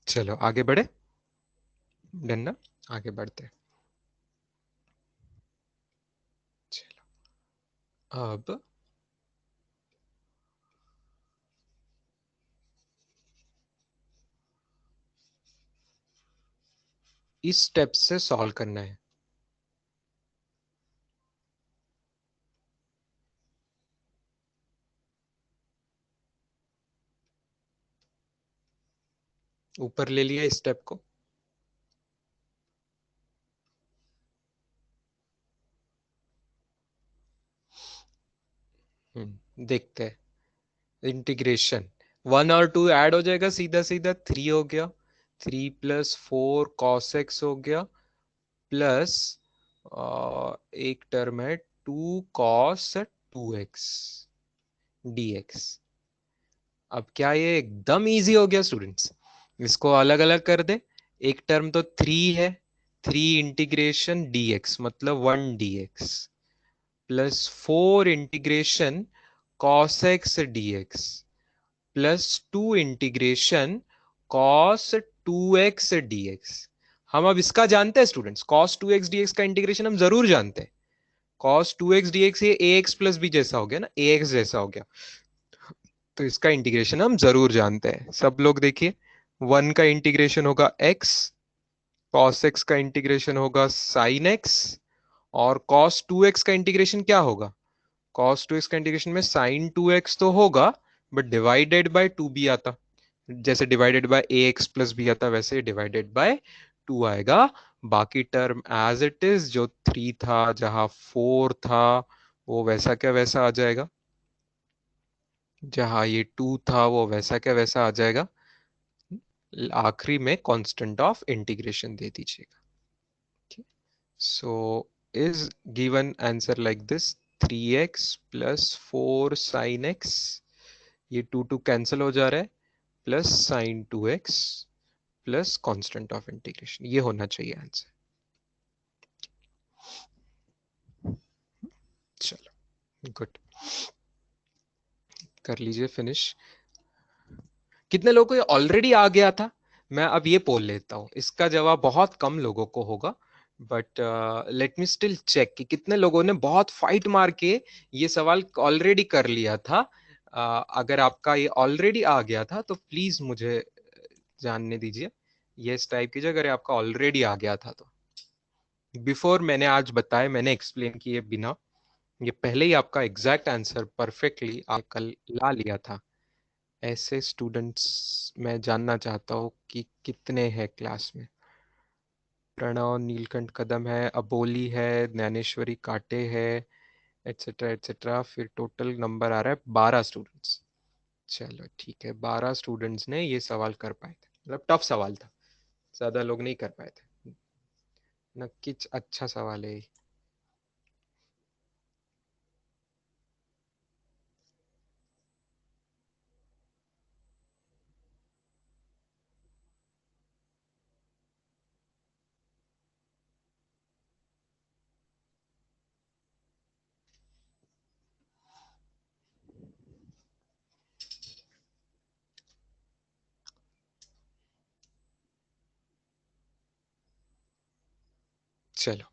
चलो आगे बढ़े। डन ना? आगे बढ़ते हैं। चलो अब इस स्टेप से सॉल्व करना है। ऊपर ले लिया इस स्टेप को। देखते हैं। इंटीग्रेशन, 1 और 2 ऐड हो जाएगा, सीधा सीधा 3 हो गया। 3 + 4 cos x हो गया, प्लस एक टर्म है 2 cos 2x dx। अब क्या ये एकदम इजी हो गया स्टूडेंट्स? इसको अलग अलग कर दे। एक टर्म तो 3 है, 3 इंटीग्रेशन dx मतलब 1 dx, +4 integration cos x dx, +2 integration cos 2x dx। हम अब इसका जानते हैं स्टूडेंट्स, cos 2x dx का इंटीग्रेशन हम जरूर जानते हैं। cos 2x dx ये ax प्लस b जैसा हो गया ना, ax जैसा हो गया, तो इसका इंटीग्रेशन हम जरूर जानते हैं। सब लोग देखिए, 1 का इंटीग्रेशन होगा x, cos x का इंटीग्रेशन होगा sin x, और cos 2x का इंटीग्रेशन क्या होगा? cos 2x का इंटीग्रेशन में sin 2x तो होगा, बट डिवाइडेड बाय 2 भी आता। जैसे divided by ax plus b आता वैसे डिवाइडेड बाय 2 आएगा। बाकी टर्म एज इट इज, जो 3 था जहां 4 था वो वैसा क्या वैसा आ जाएगा, जहां ये 2 था वो वैसा क्या वैसा आ जाएगा। आखिरी में कांस्टेंट ऑफ इंटीग्रेशन दे दीजिएगा। So is given answer like this, 3x + 4 sin x, ये 2 कैंसिल हो जा रहा है, +sin 2x plus constant of integration, ये होना चाहिए आंसर। चलो गुड, कर लीजिए फिनिश। कितने लोगों को ये ऑलरेडी आ गया था? मैं अब ये पोल लेता हूँ, इसका जवाब बहुत कम लोगों को होगा, but let me still check कि कितने लोगों ने बहुत फाइट मार के ये सवाल ऑलरेडी कर लिया था। अगर आपका ये ऑलरेडी आ गया था तो प्लीज मुझे जानने दीजिए। ये इस टाइप कीजिए अगर आपका ऑलरेडी आ गया था तो। बिफोर मैंने आज बताया, मैंने एक्सप्लेन किए बिना ये पहले ही आपका एग्जैक्ट आंसर परफेक्टली आप कल ला लिया था। ऐसे स्टूडेंट्स मैं जानना चाहता हूँ कि कितने हैं क्लास में। प्रणव नीलकंठ कदम है, अबोली है, ज्ञानेश्वरी काटे है, एटसेट्रा एटसेट्रा, फिर टोटल नंबर आ रहा है 12 स्टूडेंट्स। चलो ठीक है, 12 स्टूडेंट्स ने ये सवाल कर पाए थे। मतलब टफ सवाल था, ज्यादा लोग नहीं कर पाए थे। नक्कीच अच्छा सवाल है ये। चलो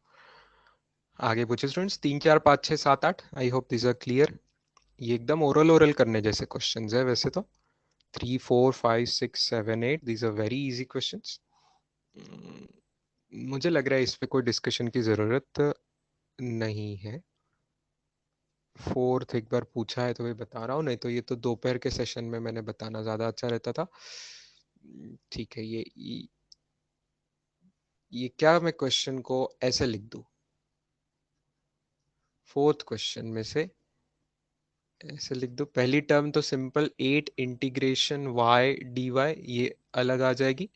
आगे पूछे students, 3 4 5 6 7 8, I hope this are clear. ये एकदम ओरल ओरल करने जैसे क्वेश्चंस है वैसे तो। 3 4 5 6 7 8, these are very easy questions. मुझे लग रहा है इस पे कोई डिस्कशन की जरूरत नहीं है। फोर्थ एक बार पूछा है तो वही बता रहा हूँ, नहीं तो ये तो दोपहर के सेशन में मैंने बताना ज्यादा अच्छा रहता था। ठीक है, ये क्या मैं क्वेश्चन को ऐसे लिख दूं, फोर्थ क्वेश्चन में से ऐसे लिख दो। पहली टर्म तो सिंपल 8 इंटीग्रेशन y dy, ये अलग आ जाएगी।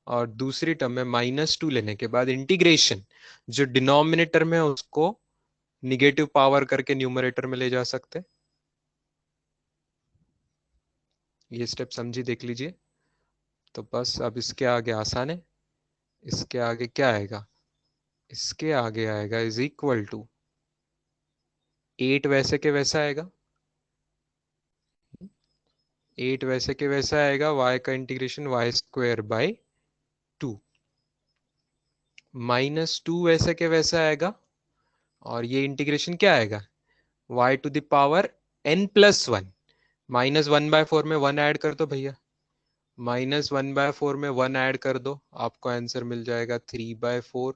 और दूसरी टर्म में -2 लेने के बाद इंटीग्रेशन जो डिनोमिनेटर में है उसको निगेटिव पावर करके न्यूमरेटर में ले जा सकते हैं। ये स्टेप समझी, देख लीजिए। तो बस अब इसके आगे आसान है। इसके आगे क्या आएगा, इसके आगे आएगा इज इक्वल टू 8 वैसे के वैसा आएगा। 8 वैसे के वैसा आएगा, y का इंटीग्रेशन y² बाई 2। -2 वैसे के वैसा आएगा, और ये इंटीग्रेशन क्या आएगा, y⁴n+1। -1/4 में 1 ऐड कर दो भैया, -1/4 में 1 ऐड कर दो, आपको आंसर मिल जाएगा 3/4।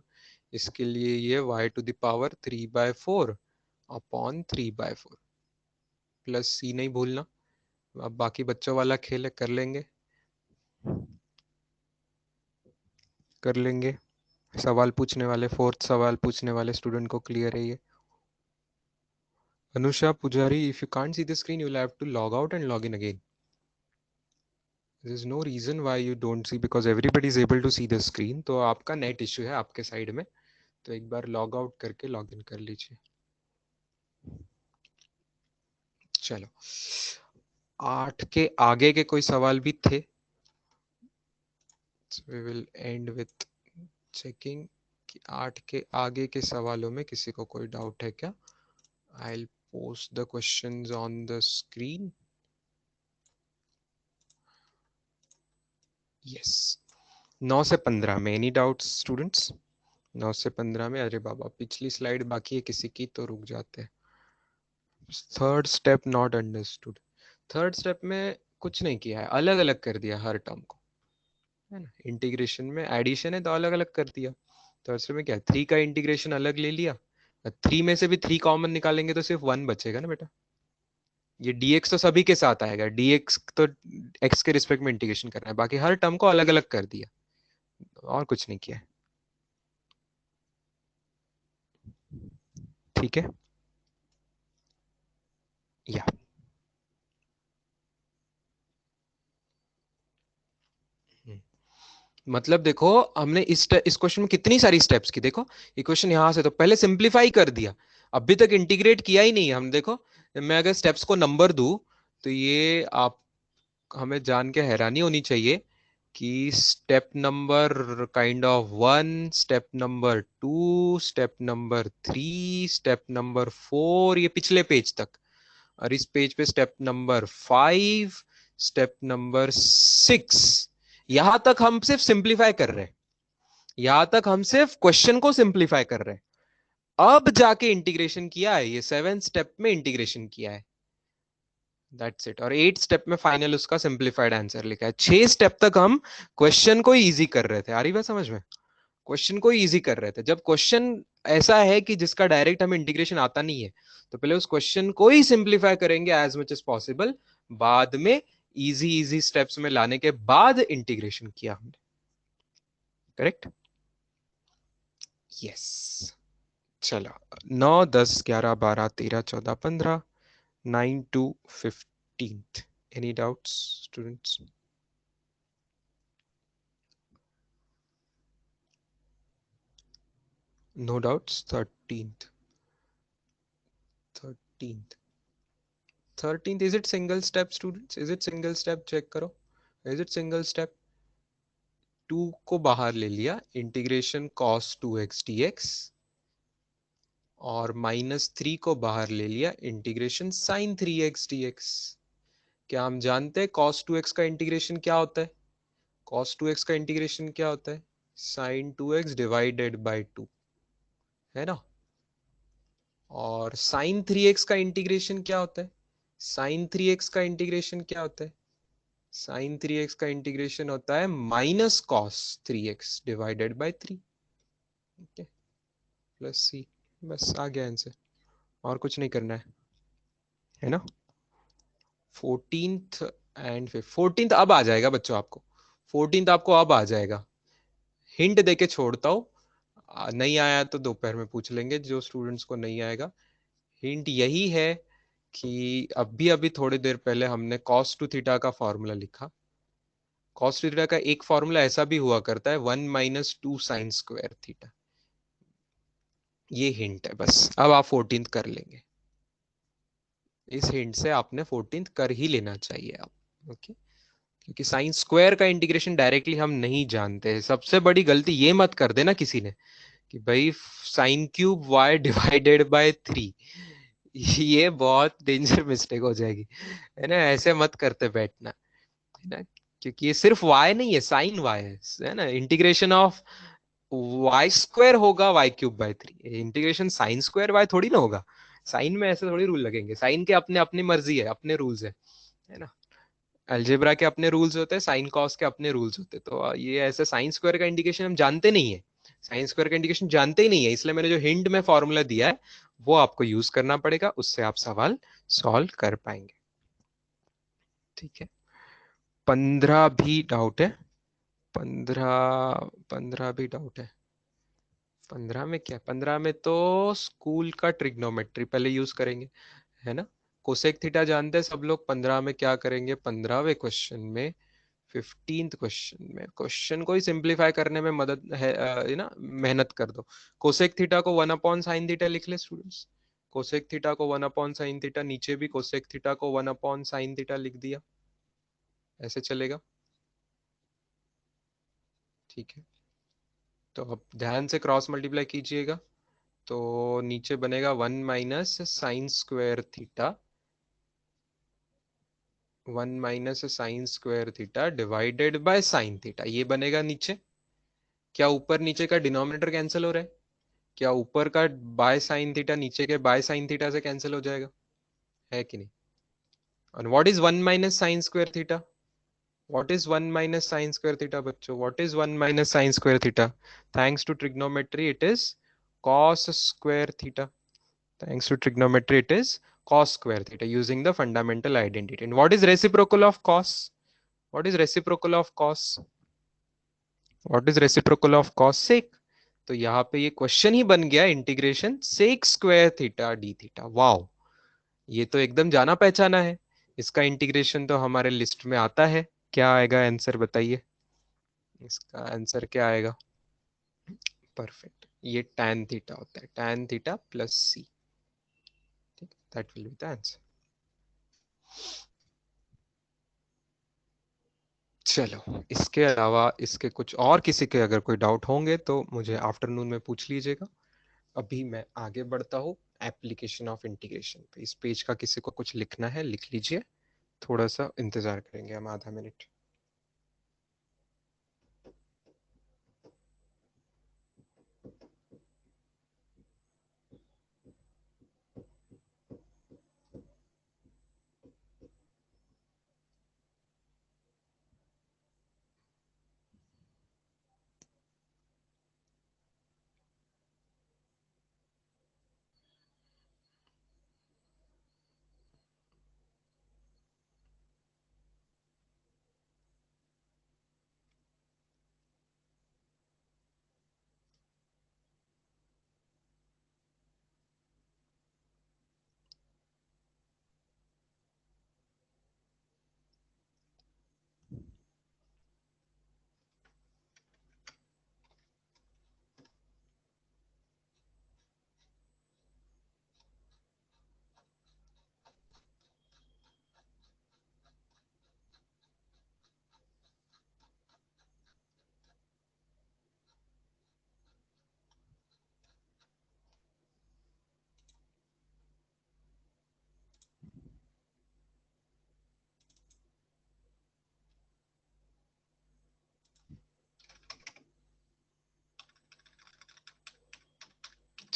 इसके लिए ये y⁴ प्लस c नहीं भूलना। अब बाकी बच्चों वाला खेल है, कर लेंगे कर लेंगे। सवाल पूछने वाले, फोर्थ सवाल पूछने वाले स्टूडेंट को क्लियर है ये। Anusha Pujari, if you can't see the screen, you'll have to log out and log in again. There's no reason why you don't see, because everybody is able to see the screen. तो आपका net issue है आपके side में, तो एक बार log out करके log in कर लीजिए। चलो 8 के आगे के कोई सवाल भी थे? So we will end with checking कि 8 के आगे के सवालों में किसी को कोई डाउट है क्या? I'll post the questions on the screen. Yes. 9 से 15 में एनी डाउट्स स्टूडेंट्स? 9 से 15 में, अरे बाबा पिछली स्लाइड बाकी है किसी की, तो रुक जाते हैं। Third step not understood. Third step में कुछ नहीं किया है, अलग अलग कर दिया हर टर्म को, है ना। इंटीग्रेशन में एडिशन है तो अलग अलग कर दिया। थर्ड स्टेप में क्या है, 3 का इंटीग्रेशन अलग ले लिया, 3 में से भी 3 कॉमन निकालेंगे तो सिर्फ 1 बचेगा ना बेटा। ये dx तो सभी के साथ आएगा, dx तो x के रिस्पेक्ट में इंटीग्रेशन करना है, बाकी हर टर्म को अलग अलग कर दिया, और कुछ नहीं किया। ठीक है, या मतलब देखो हमने इस क्वेश्चन में कितनी सारी स्टेप्स की, देखो ये क्वेश्चन यहां से तो पहले सिंप्लीफाई कर दिया, अभी तक इंटीग्रेट किया ही नहीं है हम। देखो मैं अगर स्टेप्स को नंबर दूं तो ये आप, हमें जान के हैरानी होनी चाहिए कि step number kind of 1, step number 2, step number 3, step number 4, ये पिछले पेज तक, और इस पेज पे स्टेप नंबर 5, स्टेप नंबर 6, यहां तक हम सिर्फ सिंप्लीफाई कर रहे हैं। यहां तक हम सिर्फ क्वेश्चन को सिंप्लीफाई कर रहे हैं, अब जाके इंटीग्रेशन किया है, ये 7 स्टेप में इंटीग्रेशन किया है, दैट्स इट। और 8 स्टेप में फाइनल उसका सिंप्लीफाइड आंसर लिखा है। 6 स्टेप तक हम क्वेश्चन को इजी कर रहे थे, आ रही बात समझ में, क्वेश्चन को इजी कर रहे थे। जब क्वेश्चन ऐसा है कि जिसका डायरेक्ट हमें इंटीग्रेशन आता नहीं है, तो पहले उस क्वेश्चन को ही सिंप्लीफाई करेंगे एज मच एज पॉसिबल, बाद में इजी इजी स्टेप्स में लाने के बाद इंटीग्रेशन किया हमने। Correct, yes. चलो 9 10 11 12 13 14 15, 9 to 15th, any doubts students? No doubts 13th 13th 13th, is it single step students? Is it single step? Check करो, इज इट सिंगल स्टेप? 2 को बाहर ले लिया, इंटीग्रेशन cos 2x dx, और -3 को बाहर ले लिया, इंटीग्रेशन sin 3x dx। क्या हम जानते हैं cos 2x का इंटीग्रेशन क्या होता है? cos 2x का इंटीग्रेशन क्या होता है? sin 2x डिवाइडेड बाय 2, है ना? और sin 3x का इंटीग्रेशन क्या होता है? sin 3x का इंटीग्रेशन क्या होता है? sin 3x का इंटीग्रेशन होता है minus cos 3x divided by 3, okay, plus C. बस आ गया आंसर, और कुछ नहीं करना है ना? 14th एंड 14th अब आ जाएगा बच्चों आपको, 14th आपको अब आ जाएगा। हिंट देके छोड़ता हूँ, नहीं आया तो दोपहर में पूछ लेंगे जो स्टूडेंट्स को नहीं आएगा। हिंट यही है कि अभी अभी थोड़ी देर पहले हमने cos टू थीटा का फॉर्मूला लिखा। cos टू थीटा का एक फॉर्मूला ऐसा भी हुआ करता है 1 - 2 sin² थीटा। ये हिंट है बस, अब आप 14th कर लेंगे। इस हिंट से आपने 14th कर ही लेना चाहिए आप, ओके। क्योंकि साइन स्क्वायर का इंटीग्रेशन डायरेक्टली हम नहीं जानते। सबसे बड़ी गलती ये मत कर देना किसी ने कि भाई sine cube y divided by 3, ये बहुत डेंजर मिस्टेक हो जाएगी, है ना? ऐसे मत करते बैठना, है ना? क्योंकि ये सिर्फ y नहीं है, साइन y है ना? इंटीग्रेशन ऑफ y² होगा y³ by 3, integration sine square y थोड़ी ना होगा। साइन में ऐसे थोड़ी रूल लगेंगे, साइन के अपने अपनी मर्जी है, अपने रूल्स है ना? अलजेब्रा के अपने रूल्स होते हैं, साइन कॉस के अपने रूल्स होते हैं। तो ये ऐसे साइन स्क्वायर का इंडिकेशन हम जानते नहीं है, साइन स्क्वायर का इंडिकेशन जानते ही नहीं है, इसलिए मैंने जो हिंट में फॉर्मूला दिया है वो आपको यूज करना पड़ेगा, उससे आप सवाल सॉल्व कर पाएंगे, ठीक है? 15 भी डाउट है? 15 भी डाउट है? 15 में क्या, 15 में तो स्कूल का ट्रिग्नोमेट्री पहले यूज करेंगे, है ना? कोसेक थीटा जानते हैं सब लोग। 15 में क्या करेंगे? 15वें क्वेश्चन में, 15th क्वेश्चन में, क्वेश्चन को ही सिंप्लीफाई करने में मदद है, है ना? मेहनत कर दो। कोसेक थीटा को 1/sin थीटा लिख ले स्टूडेंट्स। कोसेक थीटा को 1/sin थीटा, नीचे भी कोसेक थीटा को 1/sin थीटा लिख दिया, ऐसे चलेगा? ठीक है, तो अब ध्यान से क्रॉस मल्टीप्लाई कीजिएगा, तो नीचे बनेगा 1 - sin²थीटा, 1 - sin²थीटा डिवाइडेड बाय साइन थीटा, ये बनेगा नीचे। क्या ऊपर नीचे का डिनोमिनेटर कैंसिल हो रहा है? क्या ऊपर का बाय साइन थीटा नीचे के बाय साइन थीटा से कैंसिल हो जाएगा, है कि नहीं? और व्हाट इज 1 - sin²थीटा? व्हाट इज 1 - sin²थीटा बच्चों? व्हाट इज 1 - sin²थीटा? Thanks to trigonometry it is cos²थीटा। Thanks to trigonometry, it is cos²θ using the fundamental identity. And what is reciprocal of cos? What is reciprocal of cos? What is reciprocal of cos? Sec. तो यहाँ पे ये question ही बन गया integration sec² θ d θ। Wow, ये तो एकदम जाना पहचाना है। इसका इंटीग्रेशन तो हमारे लिस्ट में आता है। क्या आएगा आंसर बताइए? इसका आंसर क्या आएगा? परफेक्ट, ये tan थीटा होता है, tan थीटा प्लस सी, ठीक, that will be the answer. चलो, इसके अलावा इसके कुछ और किसी के अगर कोई डाउट होंगे तो मुझे आफ्टरनून में पूछ लीजिएगा। अभी मैं आगे बढ़ता हूँ एप्लीकेशन ऑफ इंटीग्रेशन पे। इस पेज का किसी को कुछ लिखना है लिख लीजिए, थोड़ा सा इंतजार करेंगे हम, आधा मिनट।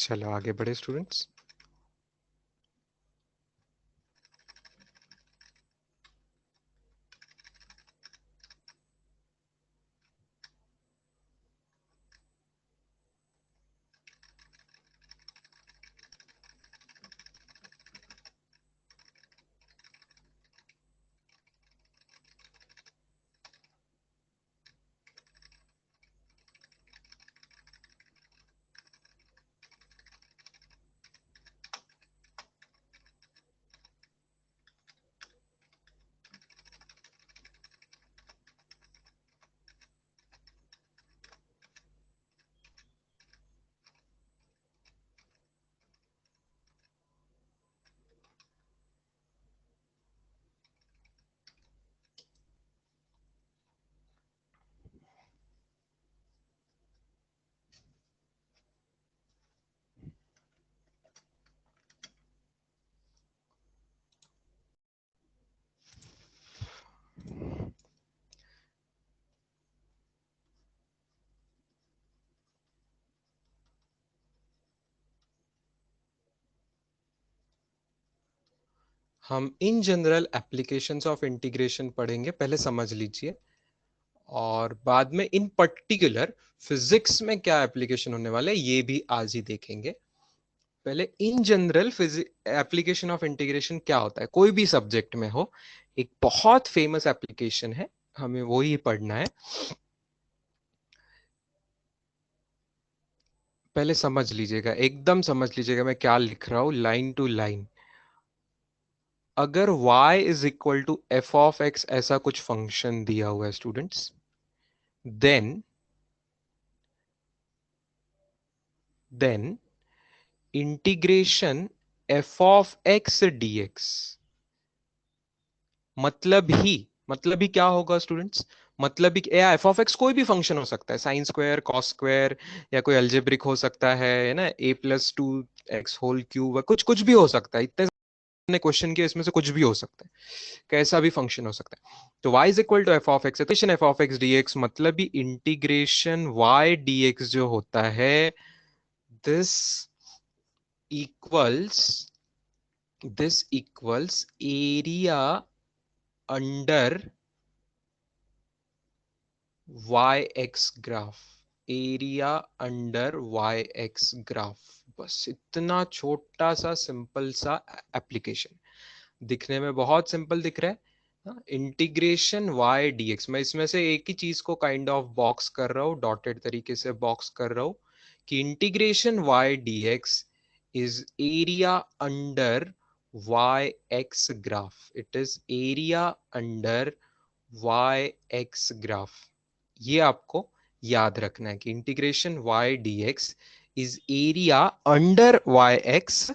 चलो आगे बढ़े स्टूडेंट्स। हम in general applications of integration पढ़ेंगे, पहले समझ लीजिए, और बाद में इन पर्टिकुलर फिजिक्स में क्या एप्लीकेशन होने वाला है ये भी आज ही देखेंगे। पहले in general application of integration क्या होता है, कोई भी सब्जेक्ट में हो, एक बहुत फेमस एप्लीकेशन है, हमें वो ही पढ़ना है। पहले समझ लीजिएगा, एकदम समझ लीजिएगा मैं क्या लिख रहा हूं लाइन टू लाइन। अगर y is equal to f of x ऐसा कुछ फंक्शन दिया हुआ है students, then integration f of x dx मतलब ही क्या होगा स्टूडेंट्स, मतलब ही एफ ऑफ एक्स कोई भी फंक्शन हो सकता है, साइन स्क्वायर, कॉस स्क्वायर, या कोई अल्जेब्रिक हो सकता है ना, a+2x होल क्यूब, कुछ कुछ भी हो सकता है, इतने क्वेश्चन के इसमें से कुछ भी हो सकता है, कैसा भी फंक्शन हो सकता है। तो y is equal to f of x, f of x d x, मतलब ही इंटीग्रेशन y dx जो होता है, this equals area under y x graph, area under y x graph. बस इतना छोटा सा सिंपल सा एप्लीकेशन, दिखने में बहुत सिंपल दिख रहा है। इंटीग्रेशन वाई डीएक्स, मैं इसमें से एक ही चीज को काइंड ऑफ बॉक्स कर रहा हूं, डॉटेड तरीके से बॉक्स कर रहा हूं, कि integration y dx is area under y x graph, it is area under y x graph. ये आपको याद रखना है कि integration y dx is area under y x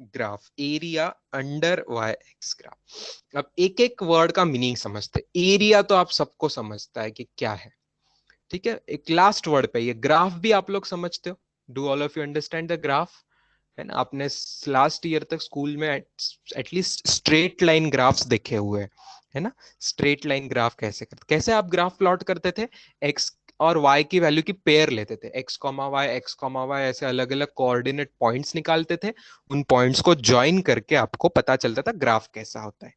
graph, area under y x graph. अब एक एक वर्ड का मीनिंग समझते, एरिया तो आप सबको समझता है कि क्या है, ठीक है। एक लास्ट वर्ड पे, ये ग्राफ भी आप लोग समझते हो, do all of you understand the graph, है ना। आपने लास्ट ईयर तक स्कूल में एटलीस्ट स्ट्रेट लाइन ग्राफ्स देखे हुए हैं, है ना। स्ट्रेट लाइन ग्राफ कैसे करते, कैसे आप ग्राफ प्लॉट करते थे, एक्स और वाई की वैल्यू की पेयर लेते थे, एक्स कॉमा वाई ऐसे अलग अलग कोऑर्डिनेट पॉइंट्स निकालते थे, उन पॉइंट्स को ज्वाइन करके आपको पता चलता था ग्राफ कैसा होता है।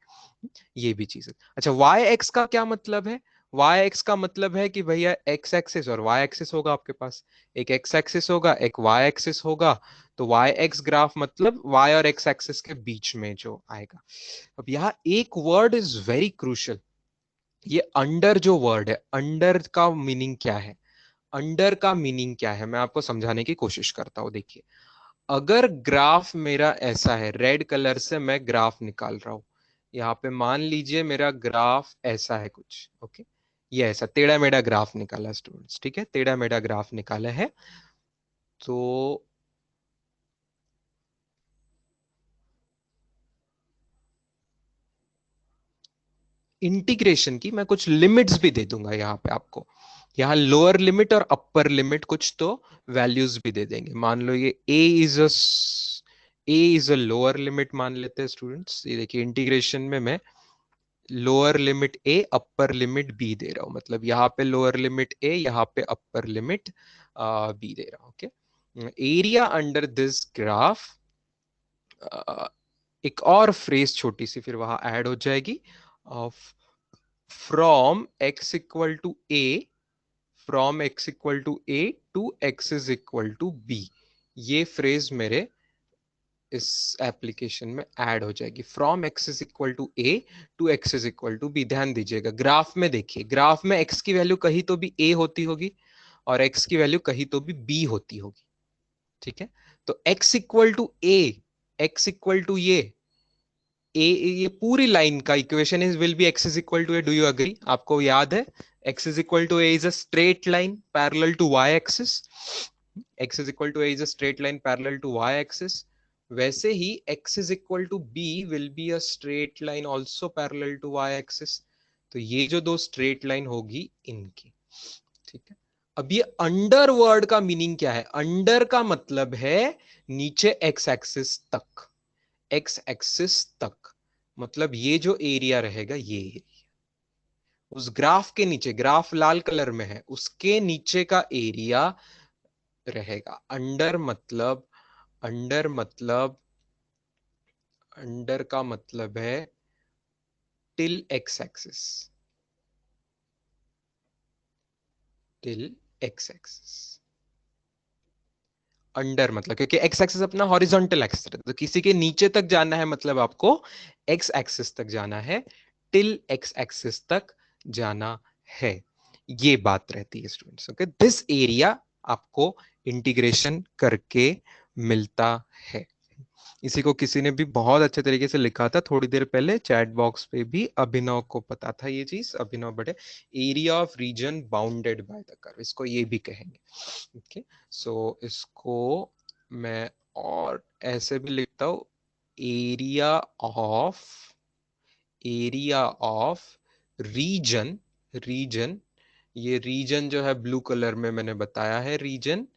ये भी चीज है। अच्छा, वाई एक्स का क्या मतलब है, वाई एक्स का मतलब है कि भैया एक्स एक्सिस और वाई एक्सिस होगा आपके पास, एक एक्स एक्सिस होगा, एक वाई एक्सिस होगा, तो वाई एक्स ग्राफ मतलब वाई और एक्स एक्सिस के बीच में जो आएगा। अब यहाँ एक वर्ड इज वेरी क्रूशियल, ये अंडर जो वर्ड है, अंडर का मीनिंग क्या है, अंडर का मीनिंग क्या है, मैं आपको समझाने की कोशिश करता हूं। देखिए, अगर ग्राफ मेरा ऐसा है, रेड कलर से मैं ग्राफ निकाल रहा हूं, यहाँ पे मान लीजिए मेरा ग्राफ ऐसा है कुछ, ओके, ये ऐसा टेढ़ा मेढ़ा ग्राफ निकाला स्टूडेंट्स, ठीक है, टेढ़ा मेढ़ा ग्राफ निकाला है। तो इंटीग्रेशन की मैं कुछ लिमिट्स भी दे दूंगा यहाँ पे आपको, यहाँ लोअर लिमिट और अपर लिमिट कुछ तो वैल्यूज भी दे देंगे। मान लो ये ए इज अ लोअर लिमिट मान लेते हैं स्टूडेंट्स, ये देखिए इंटीग्रेशन में मैं लोअर लिमिट ए अपर लिमिट बी दे रहा हूं, मतलब यहाँ पे लोअर लिमिट ए, यहाँ पे अपर लिमिट बी दे रहा हूं, okay. Area under this graph, एक और फ्रेज छोटी सी फिर वहां ऐड हो जाएगी, from x equal to a, from x equal to a to x is equal to b. ये फ्रेज मेरे इस एप्लीकेशन में ऐड हो जाएगी, from x is equal to a to x is equal to b. ध्यान दीजिएगा, graph में देखिए, ग्राफ में एक्स की वैल्यू कहीं तो भी ए होती होगी और एक्स की वैल्यू कहीं तो भी बी होती होगी। ठीक है, तो x equal to a, x equal to a, ये पूरी लाइन का equation is will be x is equal to a. Do you agree? आपको याद है x is equal to a is a straight line parallel to y axis, x is equal to a is a straight line parallel to y axis. वैसे ही x is equal to b will be a straight line also parallel to y axis. तो ये जो दो straight line होगी इनकी, ठीक है। अब ये अंडर वर्ड का मीनिंग क्या है? अंडर का मतलब है नीचे एक्स एक्सिस तक, एक्स एक्सिस तक, मतलब ये जो एरिया रहेगा ये एरिया, उस ग्राफ के नीचे, ग्राफ लाल कलर में है उसके नीचे का एरिया रहेगा। अंडर मतलब, अंडर मतलब, अंडर का मतलब है till x axis, till x axis. Under मतलब क्योंकि एक्स एक्सिस अपना हॉरिजॉन्टल एक्सिस है, तो किसी के नीचे तक जाना है मतलब आपको एक्स एक्सिस तक जाना है, टिल एक्स एक्सिस तक जाना है। ये बात रहती है स्टूडेंट्स। ओके, दिस एरिया आपको इंटीग्रेशन करके मिलता है। इसी को किसी ने भी बहुत अच्छे तरीके से लिखा था थोड़ी देर पहले चैट बॉक्स पे भी, अभिनव को पता था ये चीज, अभिनव बड़े, area of reason bounded by the curve, इसको ये भी कहेंगे। ओके, सो इसको मैं और ऐसे भी लिखता हूं, area of, area of region, region, ये रीजन जो है ब्लू कलर में मैंने बताया है रीजन,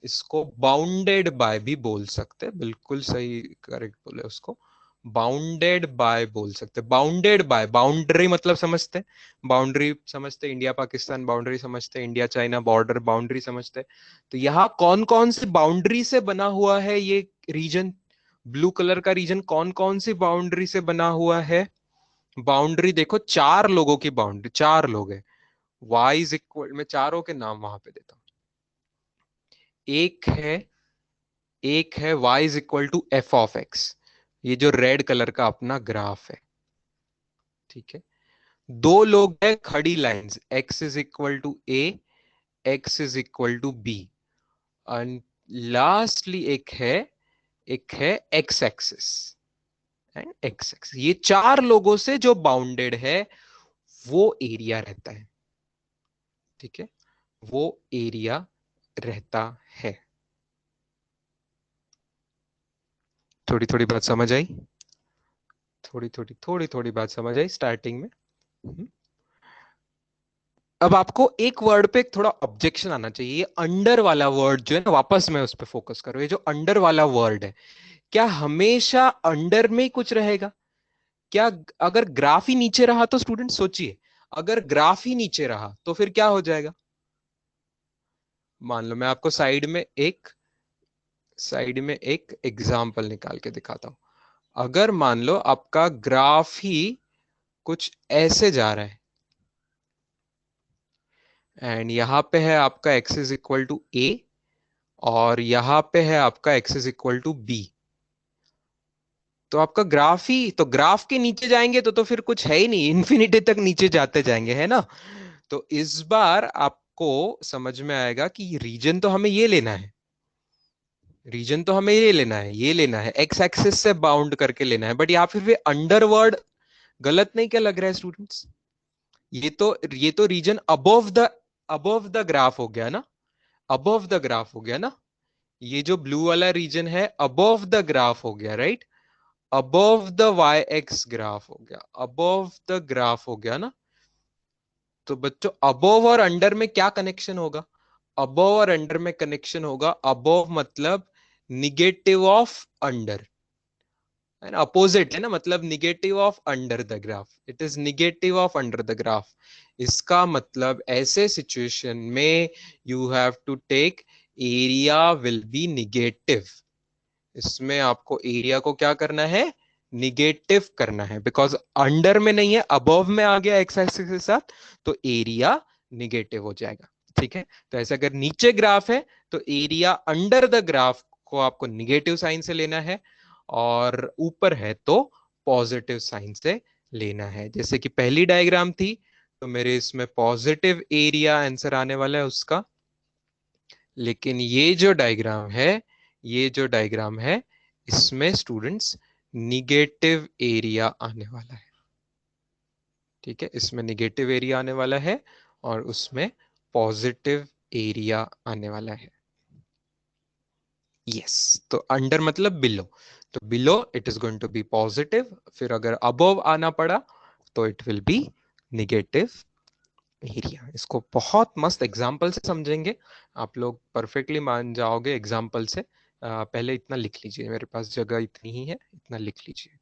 इसको बाउंडेड बाय भी बोल सकते हैं, बिल्कुल सही करेक्ट बोले उसको, बाउंडेड बाय बोल सकते हैं। बाउंडेड बाय, बाउंड्री मतलब समझते हैं, बाउंड्री समझते हैं, इंडिया पाकिस्तान बाउंड्री समझते हैं, इंडिया चाइना बॉर्डर बाउंड्री समझते हैं। तो यहाँ कौन कौन सी बाउंड्री से बना हुआ है ये रीजन, ब्लू कलर का रीजन कौन कौन सी बाउंड्री से बना हुआ है? बाउंड्री देखो, चार लोगों की बाउंड्री, चार लोग है, वाई इज इक्वल, मैं चारों के नाम वहां पे देता हूं, एक है, एक है y is equal to f of x, ये जो रेड कलर का अपना ग्राफ है, ठीक है। दो लोग हैं खड़ी lines, x is equal to a, x is equal to b, and lastly एक है x axis and x axis. ये चार लोगों से जो बाउंडेड है वो एरिया रहता है, ठीक है, वो एरिया रहता है। थोड़ी थोड़ी बात समझ आई? थोड़ी बात समझ आई स्टार्टिंग में। अब आपको एक वर्ड पे एक थोड़ा ऑब्जेक्शन आना चाहिए, ये अंडर वाला वर्ड जो है ना, वापस मैं उस पर फोकस करूं, ये जो अंडर वाला वर्ड है, क्या हमेशा अंडर में ही कुछ रहेगा क्या? अगर ग्राफ ही नीचे रहा तो स्टूडेंट सोचिए, अगर ग्राफ ही नीचे रहा तो फिर क्या हो जाएगा? मान लो मैं आपको साइड में एक एग्जाम्पल निकाल के दिखाता हूं। अगर मान लो आपका ग्राफ ही कुछ ऐसे जा रहा है एंड यहां पे है आपका x is equal to a और यहां पे है आपका x is equal to B, तो आपका ग्राफ ही, तो ग्राफ के नीचे जाएंगे तो फिर कुछ है ही नहीं, इन्फिनिटी तक नीचे जाते जाएंगे, है ना। तो इस बार आपको समझ में आएगा कि रीजन तो हमें ये लेना है, रीजन तो हमें ये लेना है, ये लेना है, एक्स एक्सिस से बाउंड करके लेना है, बट यहाँ फिर अंडरवर्ड गलत नहीं क्या लग रहा है स्टूडेंट्स? ये तो रीजन अबव द ग्राफ हो गया ना, अबव द ग्राफ हो गया ना, ये जो ब्लू वाला रीजन है अबव द ग्राफ हो गया, right, above the y x graph हो गया, अबव द ग्राफ हो गया ना। तो बच्चों अबव और अंडर में क्या कनेक्शन होगा? अबव और अंडर में कनेक्शन होगा, अबव मतलब निगेटिव ऑफ अंडर, है ना, अपोजिट है ना, मतलब negative of under the graph, it is negative of under the graph. इसका मतलब ऐसे सिचुएशन में you have to take area will be negative. इसमें आपको एरिया को क्या करना है, निगेटिव करना है, बिकॉज अंडर में नहीं है, अबव में आ गया एक्स एक्सिस के साथ, तो एरिया निगेटिव हो जाएगा। ठीक है, तो ऐसे अगर नीचे ग्राफ है तो एरिया अंडर द ग्राफ को आपको निगेटिव साइन से लेना है, और ऊपर है तो पॉजिटिव साइन से लेना है। जैसे कि पहली डायग्राम थी, तो मेरे इसमें पॉजिटिव एरिया आंसर आने वाला है उसका। लेकिन ये जो डायग्राम है इसमें स्टूडेंट्स निगेटिव एरिया आने वाला है। ठीक है, इसमें निगेटिव एरिया आने वाला है और उसमें पॉजिटिव एरिया आने वाला है। यस, तो अंडर मतलब बिलो, तो below it is going to be positive, फिर अगर अबव आना पड़ा तो it will be negative area. इसको बहुत मस्त एग्जाम्पल से समझेंगे, आप लोग परफेक्टली मान जाओगे एग्जाम्पल से। पहले इतना लिख लीजिए, मेरे पास जगह इतनी ही है, इतना लिख लीजिए।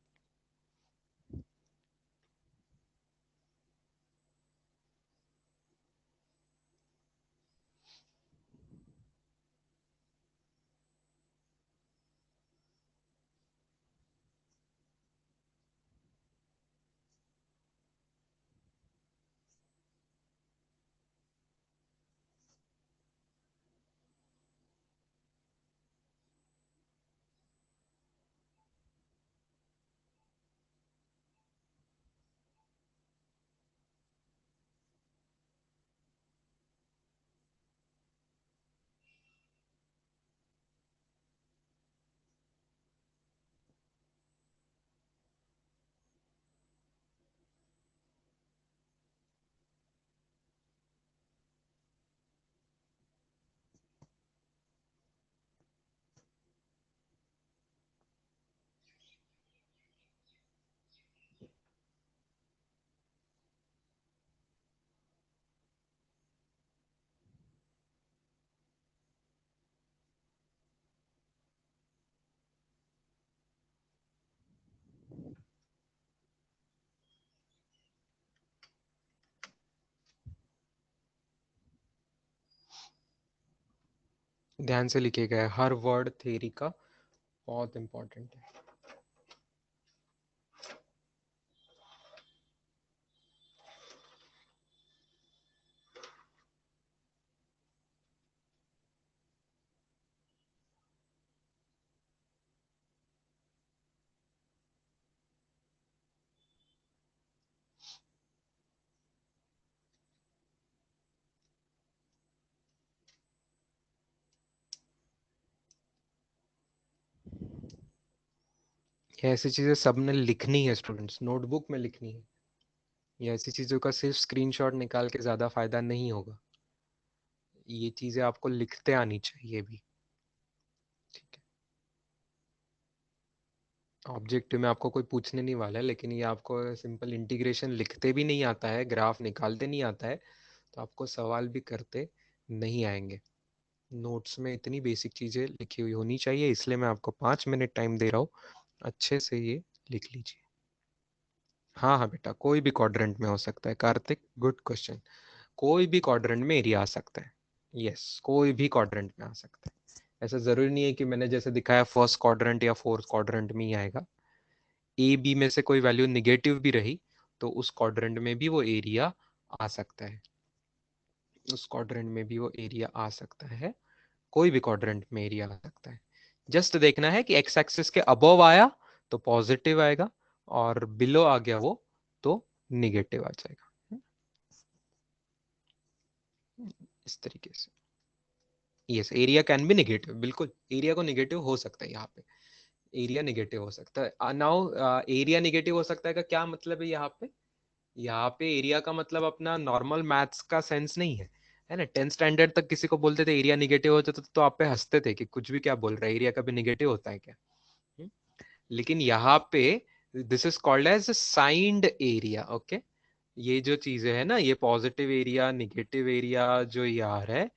ध्यान से लिखिएगा, हर वर्ड थ्योरी का बहुत इंपॉर्टेंट है। ये ऐसी चीजें सबने लिखनी है स्टूडेंट्स, नोटबुक में लिखनी है। ये ऐसी चीजों का सिर्फ स्क्रीनशॉट निकाल के ज्यादा फायदा नहीं होगा, ये चीजें आपको लिखते आनी चाहिए भी। ठीक है, ऑब्जेक्टिव में आपको कोई पूछने नहीं वाला है, लेकिन ये आपको सिंपल इंटीग्रेशन लिखते भी नहीं आता है, ग्राफ निकालते नहीं आता है, तो आपको सवाल भी करते नहीं आएंगे। नोट्स में इतनी बेसिक चीजें लिखी हुई होनी चाहिए, इसलिए मैं आपको 5 मिनट टाइम दे रहा हूँ, अच्छे से ये लिख लीजिए। हाँ हाँ बेटा, कोई भी क्वाड्रेंट में हो सकता है कार्तिक, गुड क्वेश्चन। कोई भी क्वाड्रेंट में एरिया आ सकता है। यस, कोई भी क्वाड्रेंट में आ सकता है। ऐसा जरूरी नहीं है कि मैंने जैसे दिखाया फर्स्ट क्वाड्रेंट या फोर्थ क्वाड्रेंट में ही आएगा। ए बी में से कोई वैल्यू निगेटिव भी रही तो उस क्वाड्रेंट में भी वो एरिया आ सकता है, उस क्वाड्रेंट में भी वो एरिया आ सकता है, कोई भी क्वाड्रेंट में एरिया आ सकता है। जस्ट देखना है कि एक्स एक्सिस के अबव आया तो पॉजिटिव आएगा, और बिलो आ गया वो तो निगेटिव आ जाएगा। इस तरीके से yes, area can B negative, बिल्कुल एरिया को निगेटिव हो सकता है यहाँ पे, एरिया निगेटिव हो सकता है। नाउ एरिया निगेटिव हो सकता है का क्या मतलब है यहाँ पे? यहाँ पे एरिया का मतलब अपना नॉर्मल मैथ्स का सेंस नहीं है ना। 10th स्टैंडर्ड तक किसी को बोलते थे एरिया निगेटिव होता तो आप पे हंसते थे कि कुछ भी क्या बोल रहा है, एरिया कभी निगेटिव होता है क्या? हम्म? लेकिन यहाँ पे this is called as signed area. Okay, ये जो चीजें है ना, ये पॉजिटिव एरिया निगेटिव एरिया जो ये आ रहा है,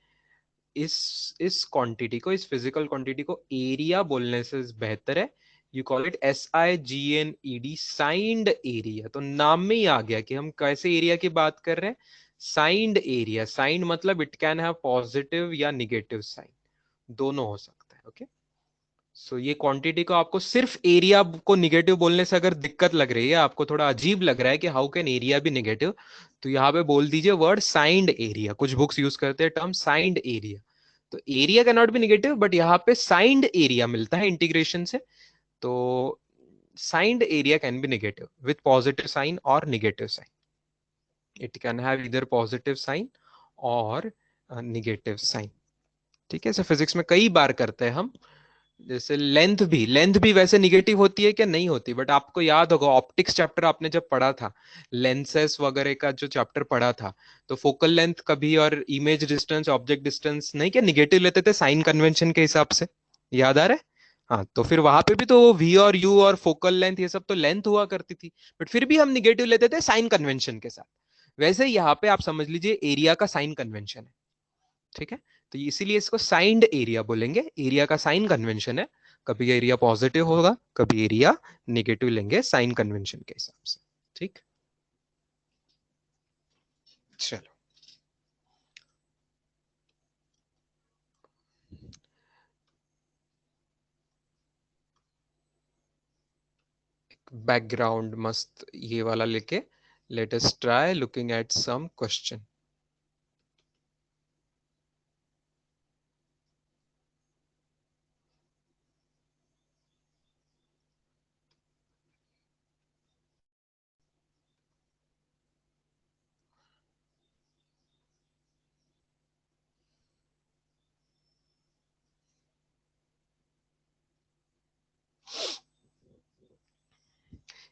इस क्वांटिटी को, इस फिजिकल क्वांटिटी को एरिया बोलने से बेहतर है you call it SIGNED, signed area. तो नाम में ही आ गया कि हम कैसे एरिया की बात कर रहे हैं, साइंड एरिया। साइंड मतलब इट कैन हैव पॉजिटिव या निगेटिव साइन। दोनों हो सकता है। ओके, सो ये क्वांटिटी को आपको सिर्फ एरिया को निगेटिव बोलने से अगर दिक्कत लग रही है, आपको थोड़ा अजीब लग रहा है कि हाउ कैन एरिया भी निगेटिव, तो यहाँ पे बोल दीजिए वर्ड साइंड एरिया। कुछ बुक्स यूज करते हैं टर्म साइंड एरिया। तो area can not be negative, but यहाँ पे साइंड एरिया मिलता है इंटीग्रेशन से। तो signed area can be negative with positive sign और negative sign. It can have इधर पॉजिटिव साइन और नेगेटिव साइन। ठीक है, सो फिजिक्स में कई बार करते हैं हम। जैसे लेंथ भी वैसे निगेटिव होती है क्या? नहीं होती, बट आपको याद होगा ऑप्टिक्स चैप्टर आपने जब पढ़ा था, लेंसेस वगैरह का जो चैप्टर पढ़ा था, तो फोकल लेंथ कभी और इमेज डिस्टेंस ऑब्जेक्ट डिस्टेंस नहीं क्या निगेटिव लेते थे साइन कन्वेंशन के हिसाब से? याद आ रहा है? हाँ, तो फिर वहां पे भी तो वी और यू और फोकल लेंथ ये सब तो लेंथ हुआ करती थी, बट फिर भी हम निगेटिव लेते थे साइन कन्वेंशन के साथ। वैसे यहाँ पे आप समझ लीजिए एरिया का साइन कन्वेंशन है। ठीक है, तो इसीलिए इसको साइंड एरिया बोलेंगे। एरिया का साइन कन्वेंशन है, कभी एरिया पॉजिटिव होगा, कभी एरिया नेगेटिव लेंगे साइन कन्वेंशन के हिसाब से। ठीक, चलो बैकग्राउंड मस्त ये वाला लेके let us try looking at some question.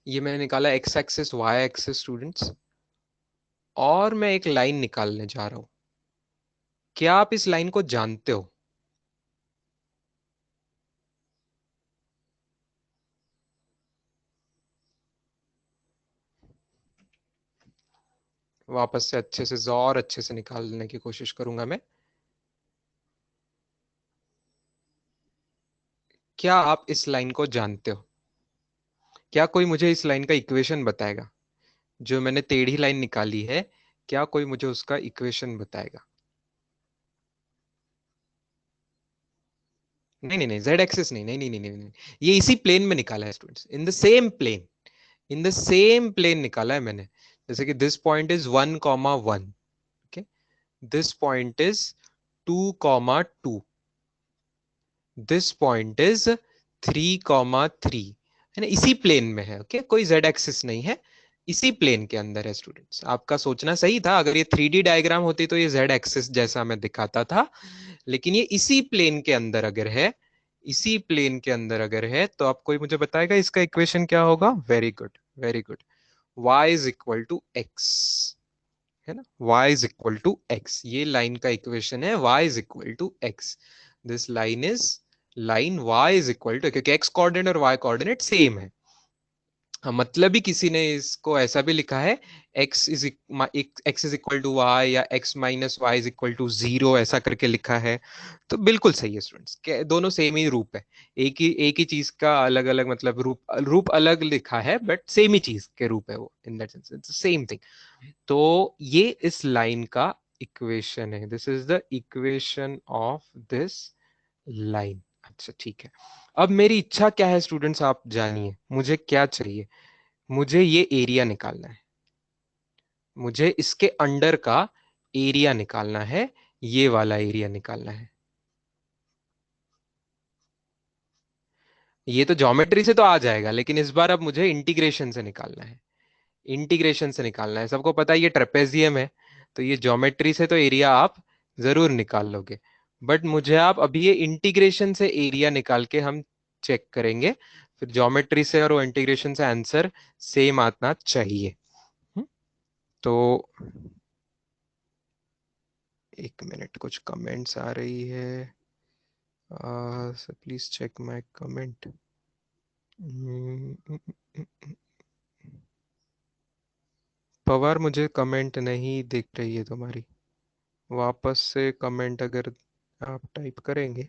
ये मैंने निकाला x axis y axis students, और मैं एक लाइन निकालने जा रहा हूं। क्या आप इस लाइन को जानते हो? वापस से अच्छे से और अच्छे से निकालने की कोशिश करूंगा मैं। क्या आप इस लाइन को जानते हो? क्या कोई मुझे इस लाइन का इक्वेशन बताएगा? जो मैंने टेढ़ी लाइन निकाली है, क्या कोई मुझे उसका इक्वेशन बताएगा? नहीं नहीं नहीं, जेड एक्सिस नहीं, नहीं नहीं नहीं नहीं नहीं। ये इसी प्लेन में निकाला है students, in the same plane. In the same plane निकाला है मैंने। जैसे कि this point is 1,1। Okay, this point is 2,2। This point is 3,3। है ना, इसी प्लेन में है। ओके, कोई जेड एक्सिस नहीं है, इसी प्लेन के अंदर है स्टूडेंट्स। आपका सोचना सही था, अगर ये 3D डायग्राम होती तो ये जेड एक्सिस जैसा मैं दिखाता था, लेकिन ये इसी प्लेन के अंदर अगर है, इसी प्लेन के अंदर अगर है, तो आप कोई मुझे बताएगा इसका इक्वेशन क्या होगा? Very good, very good. y is equal to x, है ना, y is equal to x, ये लाइन का इक्वेशन है y is equal to x. This line is line y is equal to, क्योंकि x कोऑर्डिनेट और y coordinate same है। हाँ, मतलब ही किसी ने इसको ऐसा भी लिखा है, x is equal to y, या x minus y is equal to zero, ऐसा करके लिखा है। तो बिल्कुल सही है स्टूडेंट्स, दोनों सेम ही रूप है। एक ही चीज का अलग अलग मतलब रूप रूप अलग लिखा है, बट सेम ही चीज के रूप है वो, in that sense it's same thing. तो ये इस लाइन का इक्वेशन है, this is the equation of this line. अच्छा ठीक है, अब मेरी इच्छा क्या है स्टूडेंट्स, आप जानिए मुझे क्या चाहिए। मुझे ये एरिया निकालना है, मुझे इसके अंडर का एरिया निकालना है, ये वाला एरिया निकालना है। ये तो ज्योमेट्री से तो आ जाएगा, लेकिन इस बार अब मुझे इंटीग्रेशन से निकालना है। इंटीग्रेशन से निकालना है, सबको पता है ये ट्रेपेजियम है, तो ये ज्योमेट्री से तो एरिया आप जरूर निकाल लोगे, बट मुझे आप अभी ये इंटीग्रेशन से एरिया निकाल के हम चेक करेंगे। फिर ज्योमेट्री से और वो इंटीग्रेशन से आंसर सेम आना चाहिए। हम्म, तो एक मिनट, कुछ कमेंट्स आ रही है, so please check my comment. Pawar, मुझे कमेंट नहीं दिख रही है तुम्हारी। वापस से कमेंट अगर आप टाइप करेंगे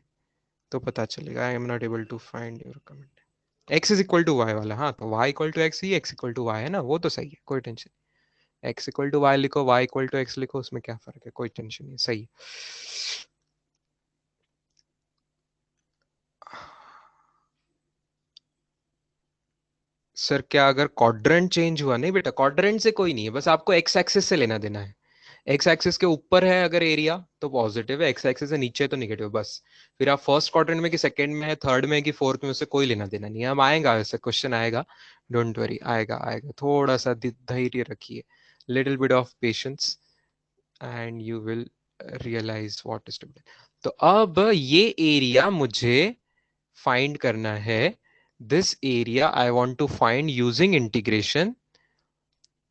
तो पता चलेगा। I am not able to find your comment. X is equal to y वाला, हाँ तो वाई इक्वल टू एक्स ही एक्स इक्वल टू वाई है ना, वो तो सही है, कोई tension. X equal to y लिखो, वाई इक्वल टू एक्स लिखो, उसमें क्या फर्क है, कोई टेंशन नहीं, सही है। सर क्या अगर क्वाड्रेंट चेंज हुआ? नहीं बेटा, क्वाड्रेंट से कोई नहीं है, बस आपको एक्स एक्सिस से लेना देना है। एक्स एक्सिस के ऊपर है अगर एरिया तो पॉजिटिव है, एक्स एक्सिस से नीचे है तो निगेटिव, बस। फिर आप फर्स्ट क्वाड्रेंट में कि सेकंड में है, थर्ड में कि फोर्थ में, उससे कोई लेना देना नहीं है। हम आएगा, ऐसा क्वेश्चन आएगा, डोंट वरी, आएगा आएगा, थोड़ा सा धैर्य रखिए, little bit of patience and you will realise what is to B. तो अब ये एरिया मुझे फाइंड करना है, this area I want to find using integration.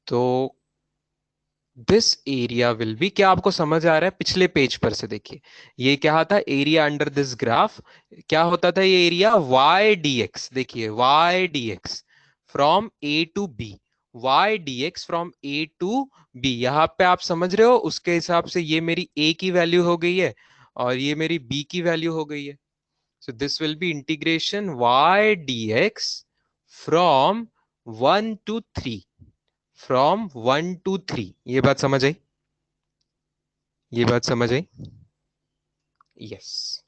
तो दिस एरिया विल बी, क्या आपको समझ आ रहा है? पिछले पेज पर से देखिए, ये क्या था एरिया अंडर दिस ग्राफ, क्या होता था ये एरिया? वाई डी एक्स, देखिए y d x from a to b, y d x from a to b. यहां पे आप समझ रहे हो, उसके हिसाब से ये मेरी ए की वैल्यू हो गई है और ये मेरी बी की वैल्यू हो गई है। So this will be integration y d x from 1 to 3, from 1 to 3। ये बात समझ आई? ये बात समझ आई? यस,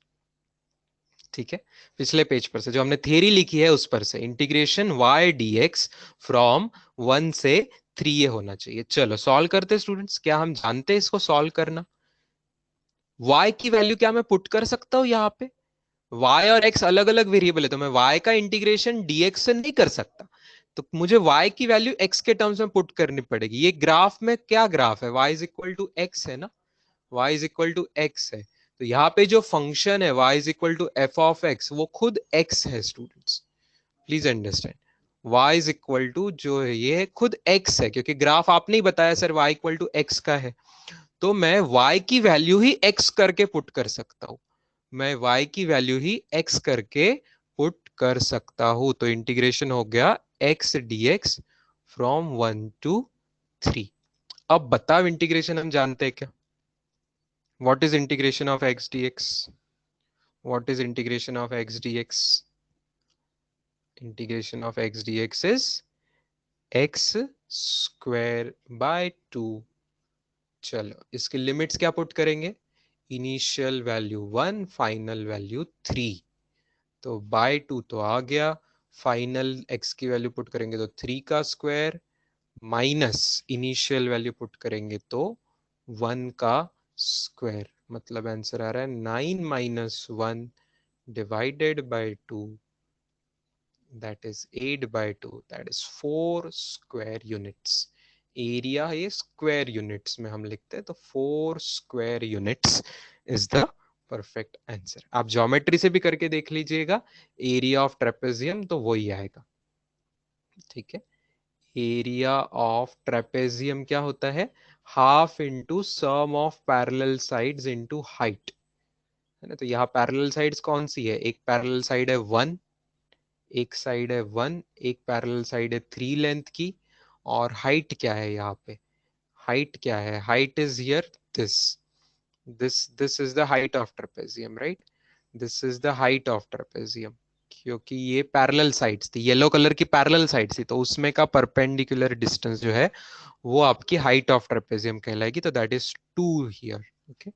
ठीक है। पिछले पेज पर से जो हमने थ्योरी लिखी है उस पर से, integration y d x from 1 से 3 ये होना चाहिए। चलो सॉल्व करते स्टूडेंट्स, क्या हम जानते हैं इसको सॉल्व करना? y की वैल्यू क्या मैं पुट कर सकता हूं यहाँ पे? y और x अलग अलग वेरिएबल है, तो मैं y का इंटीग्रेशन dx से नहीं कर सकता, तो मुझे y की वैल्यू x के टर्म्स में पुट करनी पड़ेगी। ये ग्राफ में क्या ग्राफ है? y is equal to x है ना, y is equal to x है, तो यहाँ पे जो फंक्शन है y is equal to f of x, वो खुद x है students, please understand. y is equal to जो है ये है खुद x है, क्योंकि ग्राफ आपने ही बताया sir y equal to x का है, तो मैं y की वैल्यू ही x करके पुट कर सकता हूं, मैं y की वैल्यू ही x करके पुट कर सकता हूं। तो इंटीग्रेशन हो गया x dx फ्रॉम 1 to 3। अब बताओ इंटीग्रेशन हम जानते हैं क्या? What is integration of x dx? What is integration of x dx? Integration of x dx is x square by 2। चलो इसकी लिमिट्स क्या पुट करेंगे? Initial value 1, final value 3। तो बाय 2 तो आ गया, फाइनल x की वैल्यू पुट करेंगे तो 3 का square, minus initial value put करेंगे तो 1 का स्क्वायर, मतलब आंसर आ रहा है 9 - 1 divided by 2, that is 8 by 2, that is 4 square units। Area ये स्क्वायर यूनिट्स में हम लिखते हैं, तो 4 square units is the perfect answer. आप ज्योमेट्री से भी करके देख लीजिएगा, एरिया ऑफ ट्रेपेजियम तो वही आएगा, ठीक है। एरिया ऑफ ट्रेपेजियम क्या होता है? Half into sum of parallel sides into height, है ना। तो यहाँ पैरेलल साइड्स कौन सी है? एक पैरेलल साइड है 1, एक साइड है 1, एक पैरेलल साइड है 3 लेंथ की, और हाइट क्या है यहाँ पे? हाइट क्या है? Height is here this, this is the height of trapezium, right? This is the height of trapezium, क्योंकि ये पैरेलल साइड्स थी, येलो कलर की पैरेलल साइड्स थी, तो उसमें का परपेंडिकुलर डिस्टेंस जो है वो आपकी हाइट ऑफ ट्रेपेजियम कहलाएगी, तो दैट इज 2 हियर, ओके।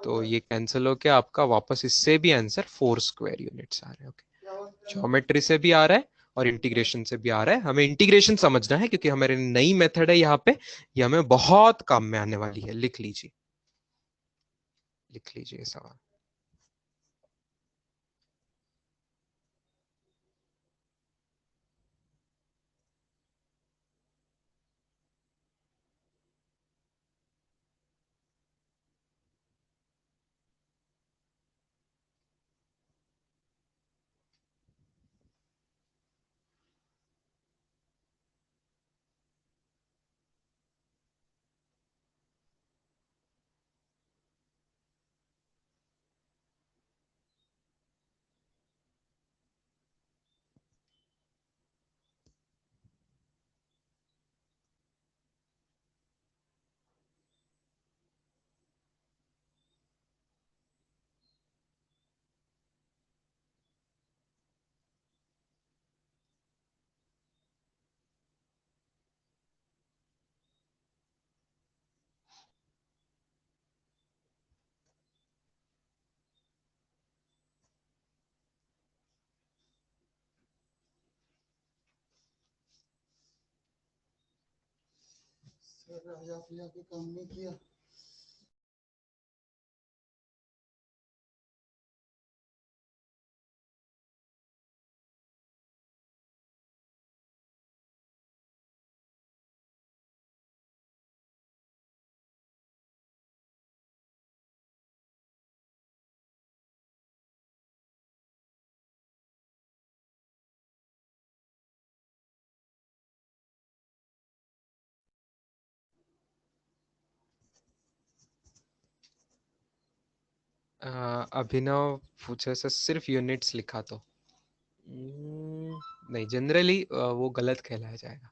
तो ये कैंसिल हो के आपका वापस इससे भी आंसर 4 स्क्वायर यूनिट्स आ रहे हैं, ओके। ज्योमेट्री से भी आ रहा है और इंटीग्रेशन से भी आ रहा है। हमें इंटीग्रेशन समझना है क्योंकि हमारी नई मेथड है यहाँ पे, ये हमें बहुत काम में आने वाली है। लिख लीजिए, लिख लीजिए सवाल। अभिनव पूछे से सिर्फ यूनिट्स लिखा तो नहीं, जनरली वो गलत कहलाया जाएगा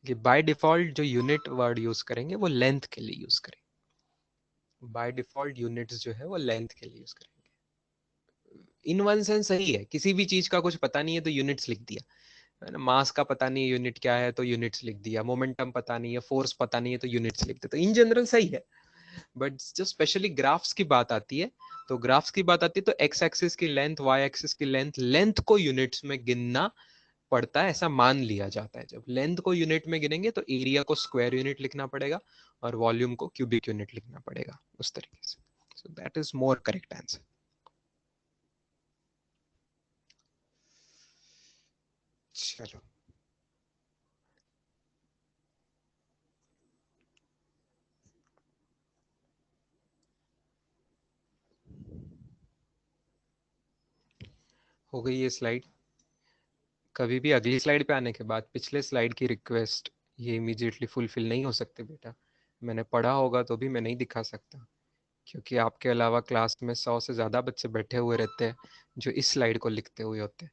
कि बाय डिफॉल्ट जो यूनिट वर्ड यूज करेंगे वो लेंथ के लिए यूज करेंगे। बाय डिफॉल्ट यूनिट्स जो है वो लेंथ के लिए यूज करेंगे। इन वन सेंस सही है, किसी भी चीज का कुछ पता नहीं है तो यूनिट्स लिख दिया, है ना। मास का पता नहीं है यूनिट क्या है तो यूनिट्स लिख दिया, मोमेंटम पता नहीं है, फोर्स पता नहीं है तो यूनिट्स लिख दिया, तो इन जनरल सही है। बट जो स्पेशली ग्राफ्स की बात आती है, तो ग्राफ्स की बात आती है तो एक्स एक्सिस की लेंथ, वाई एक्सिस की लेंथ, लेंथ को यूनिट्स में गिनना पड़ता है, ऐसा मान लिया जाता है। जब लेंथ को यूनिट में गिनेंगे तो एरिया को स्क्वायर यूनिट लिखना पड़ेगा और वॉल्यूम को क्यूबिक यूनिट लिखना पड़ेगा, उस तरीके से। So that is more correct answer. चलो, हो गई ये स्लाइड। कभी भी अगली स्लाइड पे आने के बाद पिछले स्लाइड की रिक्वेस्ट ये इमीडिएटली फुलफिल नहीं हो सकते बेटा। मैंने पढ़ा होगा तो भी मैं नहीं दिखा सकता, क्योंकि आपके अलावा क्लास में 100 से ज्यादा बच्चे बैठे हुए रहते हैं जो इस स्लाइड को लिखते हुए होते हैं।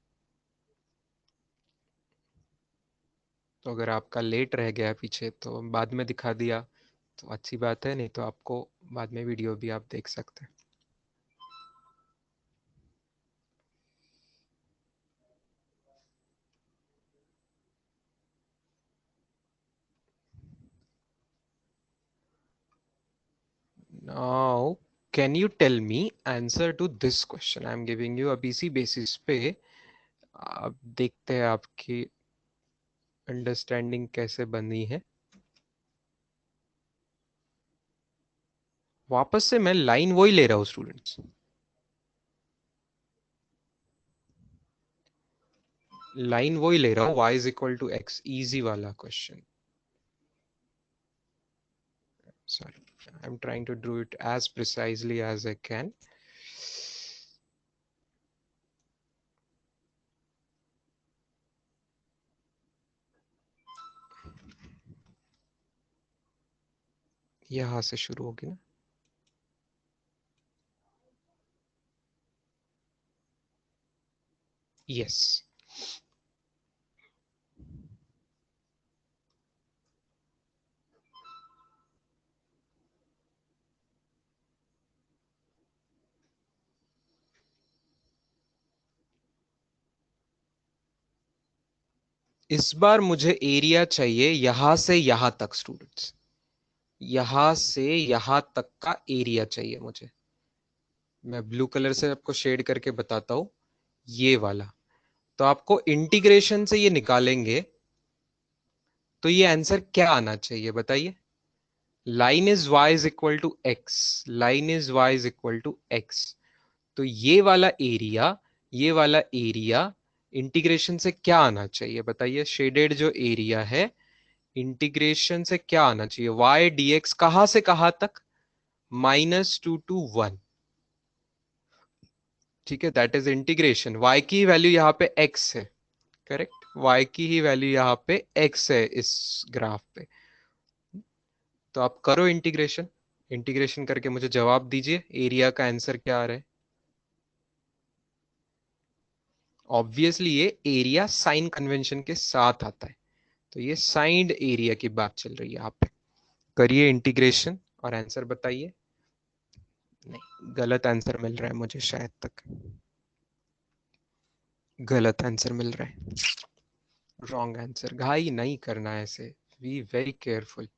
तो अगर आपका लेट रह गया पीछे तो बाद में दिखा दिया तो अच्छी बात है, नहीं तो आपको बाद में वीडियो भी आप देख सकते हैं। Now can you tell me answer to this question I am giving you. अब इसी बेसिस पे आप देखते हैं आपकी अंडरस्टैंडिंग कैसे बनी है। वापस से मैं लाइन वही ले रहा हूँ स्टूडेंट्स, लाइन वही ले रहा हूँ, y is equal to x, easy वाला question. Sorry, I'm trying to do it as precisely as I can. यहां से शुरू होगी ना। यस, इस बार मुझे एरिया चाहिए यहां से यहां तक स्टूडेंट्स, यहां से यहां तक का एरिया चाहिए मुझे। मैं ब्लू कलर से आपको शेड करके बताता हूं, ये वाला। तो आपको इंटीग्रेशन से ये निकालेंगे तो ये आंसर क्या आना चाहिए बताइए। Line is y is equal to x, line is y is equal to x. तो ये वाला एरिया इंटीग्रेशन से क्या आना चाहिए बताइए। शेडेड जो एरिया है, इंटीग्रेशन से क्या आना चाहिए। y dx कहां से कहां तक, -2 to 1। ठीक है, दैट इज इंटीग्रेशन। y की वैल्यू यहाँ पे x है, करेक्ट। y की ही वैल्यू यहाँ पे x है इस ग्राफ पे। तो आप करो इंटीग्रेशन, इंटीग्रेशन करके मुझे जवाब दीजिए एरिया का आंसर क्या आ रहा है। ऑब्वियसली ये एरिया साइन कन्वेंशन के साथ आता है, तो ये साइंड एरिया की बात चल रही है यहाँ पे। करिए इंटीग्रेशन और आंसर बताइए। नहीं, गलत आंसर मिल रहा है मुझे शायद तक, गलत आंसर मिल रहा है। रॉन्ग आंसर, घाई नहीं करना है ऐसे, be very careful.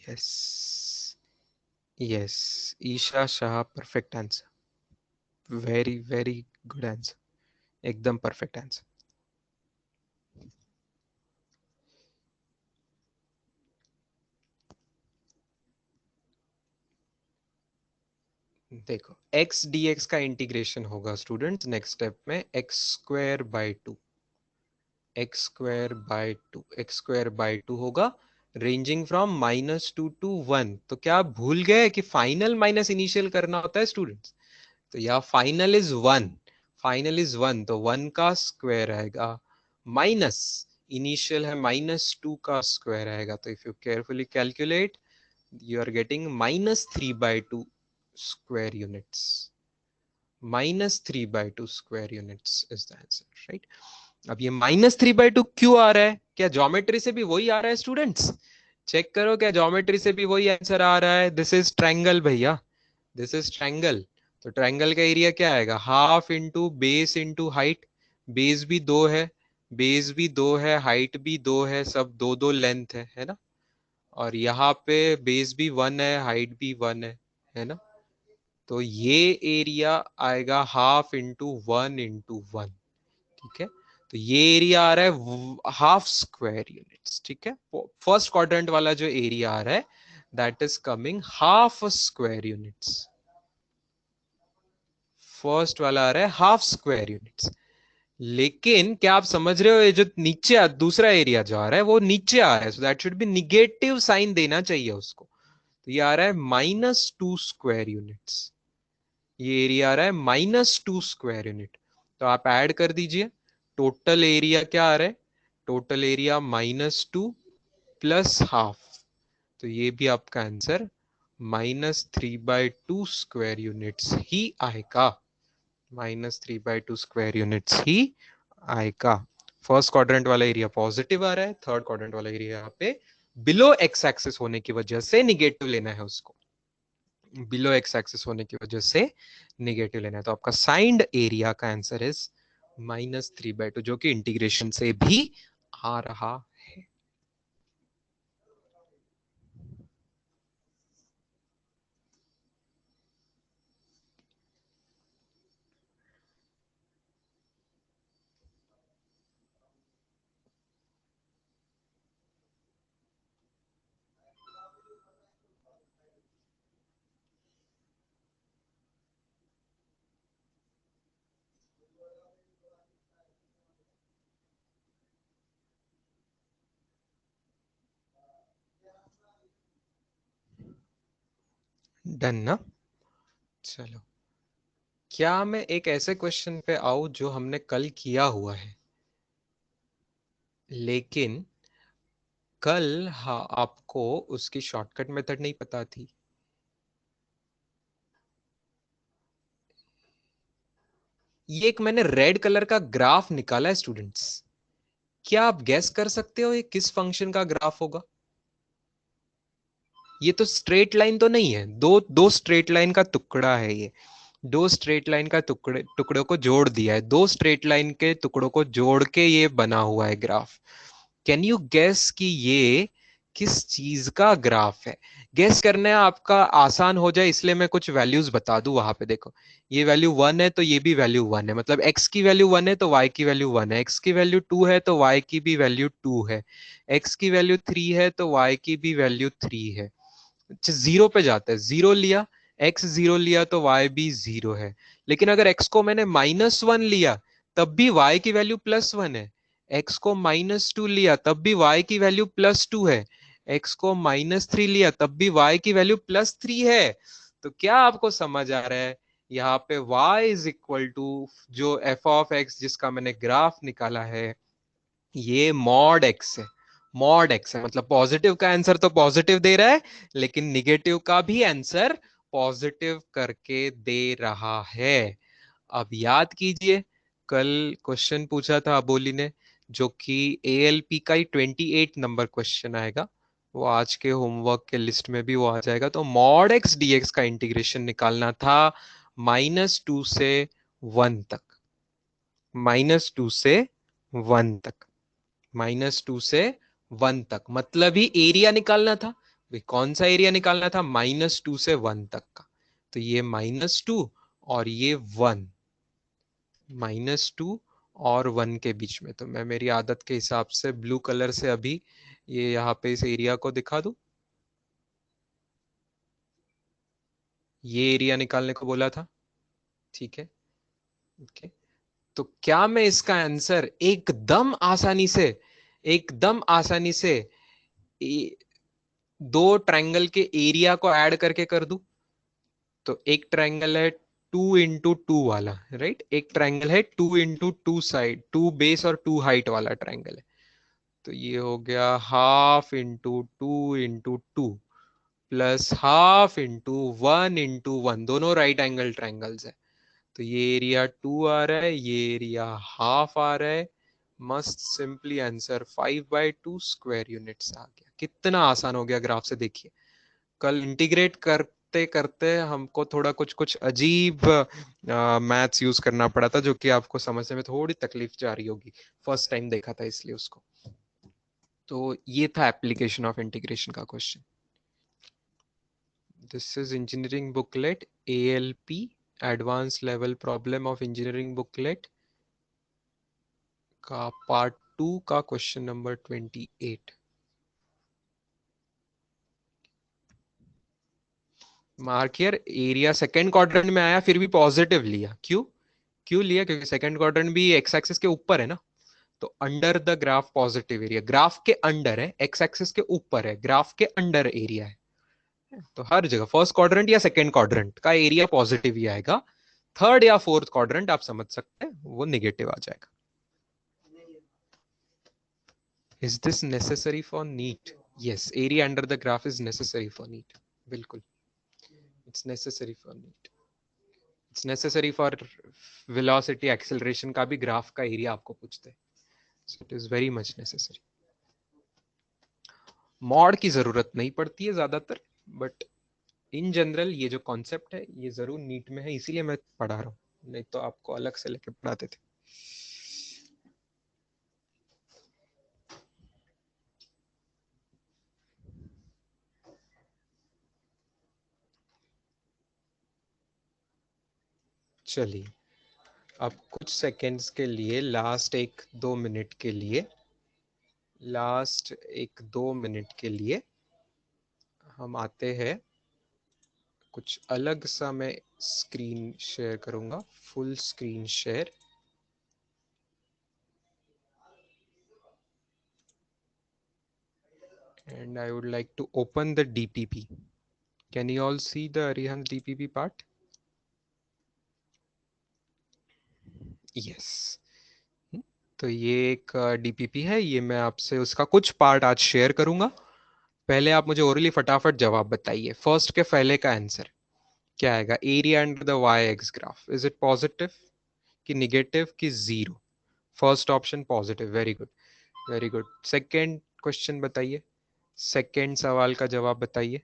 Yes, yes, Isha Shah, perfect answer, very very good answer, एकदम परफेक्ट आंसर। देखो x dx का इंटीग्रेशन होगा स्टूडेंट्स नेक्स्ट स्टेप में x square by two, x square by two, x square by two होगा, ranging from -2 to 1। तो क्या आप भूल गए कि फाइनल माइनस इनिशियल करना होता है स्टूडेंट्स? तो यहाँ फाइनल इज 1, फाइनल इज 1, तो 1 का स्क्वायर आएगा, माइनस इनिशियल है -2 का स्क्वायर आएगा। तो if you carefully calculate, you are getting -3/2 square units. -3/2 square units is the answer, right? अब ये -3/2 क्यों आ रहा है? क्या ज्योमेट्री से भी वही आ रहा है स्टूडेंट्स? चेक करो, क्या ज्योमेट्री से भी वही आंसर आ रहा है? दिस इज ट्रायंगल भैया, दिस इज ट्रायंगल। तो ट्रायंगल का एरिया क्या आएगा? Half into base into height. Base भी दो है, बेस भी दो है, हाइट भी दो है, सब दो दो लेंथ है ना? और यहाँ पे बेस भी 1 है, हाइट भी 1 है ना? तो ये एरिया आएगा हाफ इंटू 1 इंटू 1, ठीक है? तो ये एरिया आ रहा है हाफ स्क्वायर यूनिट्स, ठीक है? फर्स्ट क्वाड्रेंट वाला जो एरिया आ रहा है that is coming half square units, first वाला आ रहा है हाफ स्क्वायर यूनिट्स। लेकिन क्या आप समझ रहे हो, ये जो नीचे दूसरा एरिया जो आ रहा है वो नीचे आ रहा है, so that should be negative sign देना चाहिए उसको। तो ये आ रहा है -2 स्क्वायर यूनिट्स, ये एरिया आ रहा है -2 स्क्वायर यूनिट। तो आप ऐड कर दीजिए, टोटल एरिया क्या आ रहा है? टोटल एरिया -2 प्लस हाफ, तो ये भी आपका आंसर -3/2 स्क्वायर यूनिट्स ही आएगा, -3/2 स्क्वायर यूनिट्स ही आएगा। फर्स्ट क्वाड्रेंट वाला एरिया पॉजिटिव आ रहा है, थर्ड क्वाड्रेंट वाला एरिया यहाँ पे बिलो एक्स एक्सिस होने की वजह से निगेटिव लेना है उसको, बिलो एक्स एक्सिस होने की वजह से निगेटिव लेना है। तो आपका साइंड एरिया का आंसर इज -3/2, जो कि इंटीग्रेशन से भी आ रहा है। डन ना? चलो, क्या मैं एक ऐसे क्वेश्चन पे आऊं जो हमने कल किया हुआ है, लेकिन कल हाँ आपको उसकी शॉर्टकट मेथड नहीं पता थी। ये एक मैंने रेड कलर का ग्राफ निकाला है स्टूडेंट्स, क्या आप गैस कर सकते हो ये किस फंक्शन का ग्राफ होगा? ये तो स्ट्रेट लाइन तो नहीं है, दो दो स्ट्रेट लाइन का टुकड़ा है ये, दो स्ट्रेट लाइन का टुकड़ों को जोड़ दिया है, दो स्ट्रेट लाइन के टुकड़ों को जोड़ के ये बना हुआ है ग्राफ। कैन यू गेस कि ये किस चीज का ग्राफ है? गेस करना आपका आसान हो जाए इसलिए मैं कुछ वैल्यूज बता दूं वहां पे। देखो, ये वैल्यू 1 है तो ये भी वैल्यू 1 है, मतलब x की वैल्यू 1 है तो y की वैल्यू 1 है, x की वैल्यू 2 है तो y की भी वैल्यू 2 है, x की वैल्यू 3 है तो y की भी वैल्यू 3 है। अच्छा, जीरो पे जाता है, जीरो लिया, एक्स जीरो लिया तो वाई भी जीरो है। लेकिन अगर एक्स को मैंने -1 लिया तब भी वाई की वैल्यू +1 है, एक्स को -2 लिया तब भी वाई की वैल्यू +2 है, एक्स को -3 लिया तब भी वाई की वैल्यू +3 है। तो क्या आपको समझ आ रहा है? यहाँ पे y इज इक्वल टू जो एफ ऑफ एक्स जिसका मैंने ग्राफ निकाला है, ये मॉड एक्स है, मॉड एक्स है, मतलब पॉजिटिव का आंसर तो पॉजिटिव दे रहा है, लेकिन निगेटिव का भी आंसर पॉजिटिव करके दे रहा है। अब याद कीजिए, कल क्वेश्चन पूछा था अबोली ने, जो कि एएलपी का ही 28 नंबर क्वेश्चन आएगा, वो आज के होमवर्क के लिस्ट में भी वो आ जाएगा। तो मॉड एक्स डीएक्स का इंटीग्रेशन निकालना था -2 से 1 तक, -2 से 1 तक, -2 से 1 तक, मतलब ही एरिया निकालना था। भाई कौन सा एरिया निकालना था, -2 से 1 तक का। तो ये -2 और ये 1, -2 और 1 के बीच में। तो मैं मेरी आदत के हिसाब से ब्लू कलर से अभी ये यहाँ पे इस एरिया को दिखा दूं। ये एरिया निकालने को बोला था, ठीक है। ओके, तो क्या मैं इसका आंसर एकदम आसानी से दो ट्रायंगल के एरिया को ऐड करके कर दूं? तो एक ट्रायंगल है 2 × 2 वाला, राइट, एक ट्रायंगल है 2 × 2 साइड, 2 बेस और 2 हाइट वाला ट्रायंगल है। तो ये हो गया 1/2 × 2 × 2 प्लस 1/2 × 1 दोनों राइट एंगल ट्रायंगल्स है। तो ये एरिया 2 आ रहा है, ये एरिया हाफ आ रहा है। मस्त सिंपली आंसर 5/2 स्क्वायर यूनिट्स आ गया। कितना आसान हो गया ग्राफ से देखिए। कल इंटीग्रेट करते करते हमको थोड़ा कुछ कुछ अजीब मैथ्स यूज करना पड़ा था, जो कि आपको समझने में थोड़ी तकलीफ जा रही होगी, फर्स्ट टाइम देखा था इसलिए उसको। तो ये था एप्लीकेशन ऑफ इंटीग्रेशन का question. This is engineering booklet ALP, advance level problem of engineering booklet का पार्ट 2 का question number 28। Mark here, area second quadrant में आया फिर भी पॉजिटिव लिया, क्यों? क्यों लिया? क्योंकि सेकंड क्वाड्रेंट भी एक्स एक्सिस के ऊपर है ना। तो under the graph positive area, graph के अंडर है, एक्स एक्सिस के ऊपर है, ग्राफ के अंडर एरिया है। तो हर जगह फर्स्ट क्वाड्रेंट या सेकंड क्वाड्रेंट का एरिया पॉजिटिव ही आएगा। थर्ड या फोर्थ क्वाड्रेंट आप समझ सकते हैं वो निगेटिव आ जाएगा। Is this necessary for NEET? Yes, area under the graph is necessary for NEET, बिल्कुल। It's necessary for NEET, it's necessary for velocity acceleration का भी ग्राफ का एरिया आपको पूछते हैं। So it is very much necessary. Mod की जरूरत नहीं पड़ती है ज्यादातर, बट इन जनरल ये जो कॉन्सेप्ट है ये जरूर नीट में है, इसीलिए मैं पढ़ा रहा हूँ, नहीं तो आपको अलग से लेके पढ़ाते थे। चलिए, अब कुछ सेकेंड्स के लिए, लास्ट 1-2 मिनट के लिए, लास्ट 1-2 मिनट के लिए हम आते हैं कुछ अलग सा। मैं स्क्रीन शेयर करूंगा, full screen share. And I would like to open the DPP. Can you all see the Arihant DPP part? Yes. तो ये एक DPP है, ये मैं आपसे उसका कुछ पार्ट आज शेयर करूंगा। पहले आप मुझे ओरली फटाफट जवाब बताइए। फर्स्ट के पहले का आंसर क्या आएगा? Area under the y x graph, is it positive कि निगेटिव कि zero? First option positive, very good, very good. Second question बताइए, सेकेंड सवाल का जवाब बताइए।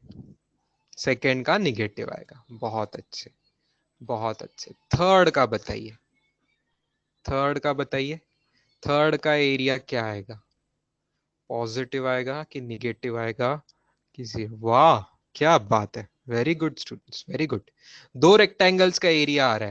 सेकेंड का निगेटिव आएगा, बहुत अच्छे, बहुत अच्छे। थर्ड का बताइए, थर्ड का बताइए। थर्ड का एरिया क्या आएगा? पॉजिटिव आएगा कि निगेटिव आएगा कि जीरो? वाह, क्या बात है, very good students, very good. दो रेक्टेंगल्स का एरिया आ रहा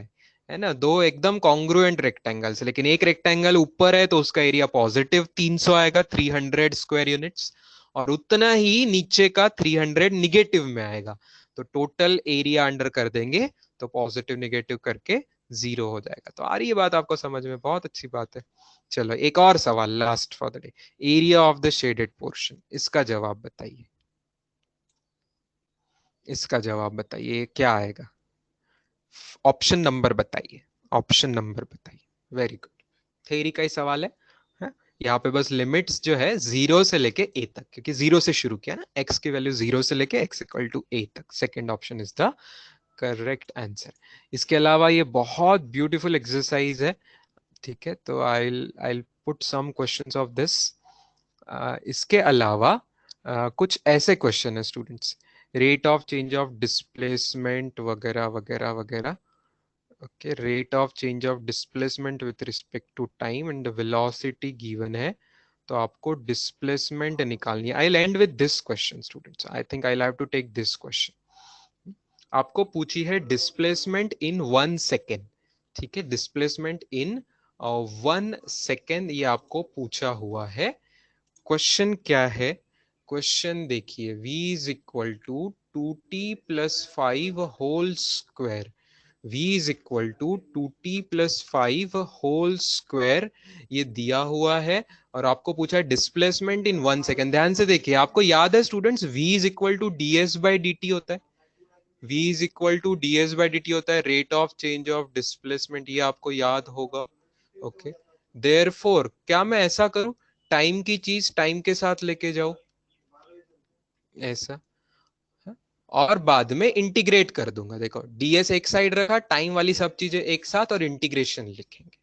है ना, दो एकदम कॉन्ग्रुएंट रेक्टेंगल्स, लेकिन एक रेक्टेंगल ऊपर है तो उसका एरिया पॉजिटिव 300 आएगा, 300 स्क्वायर यूनिट्स, और उतना ही नीचे का 300 निगेटिव में आएगा। तो टोटल एरिया अंडर कर देंगे तो पॉजिटिव निगेटिव करके जीरो हो जाएगा। तो आ रही है बात आपको समझ में? बहुत अच्छी बात है। चलो एक और सवाल, last for the day. Area of the shaded portion, इसका जवाब बताइए, इसका जवाब बताइए क्या आएगा? ऑप्शन नंबर बताइए, ऑप्शन नंबर बताइए। वेरी गुड, थ्योरी का ही सवाल है, हाँ? यहाँ पे बस लिमिट्स जो है 0 से लेके a तक, क्योंकि 0 से शुरू किया ना, x की वैल्यू 0 से लेके x इक्वल टू a तक। Second option is the correct answer. इसके अलावा ये बहुत ब्यूटीफुल एक्सरसाइज है, ठीक है। तो I put some questions of this. इसके अलावा कुछ ऐसे क्वेश्चन है students, rate of change of displacement वगैरह वगैरह वगैरह। Okay, rate of change of displacement with respect to time and velocity given है। तो आपको डिस्प्लेसमेंट निकालनी है। I will end with this question students, I think I will have to take this question. आपको पूछी है डिस्प्लेसमेंट इन 1 सेकेंड, ठीक है, डिस्प्लेसमेंट इन 1 सेकेंड ये आपको पूछा हुआ है। क्वेश्चन क्या है? क्वेश्चन देखिए, v is equal to 2t+5 whole square, v is equal to 2t+5 whole square, ये दिया हुआ है और आपको पूछा है डिस्प्लेसमेंट इन 1 सेकेंड। ध्यान से देखिए, आपको याद है students, v is equal to ds/dt होता है, v is equal to ds/dt होता है, rate of change of displacement, ये आपको याद होगा। ओके, देयरफॉर क्या मैं ऐसा करूं, टाइम की चीज टाइम के साथ लेके जाओ ऐसा, हाँ? और बाद में इंटीग्रेट कर दूंगा। देखो ds एक साइड रखा, टाइम वाली सब चीजें एक साथ, और इंटीग्रेशन लिखेंगे,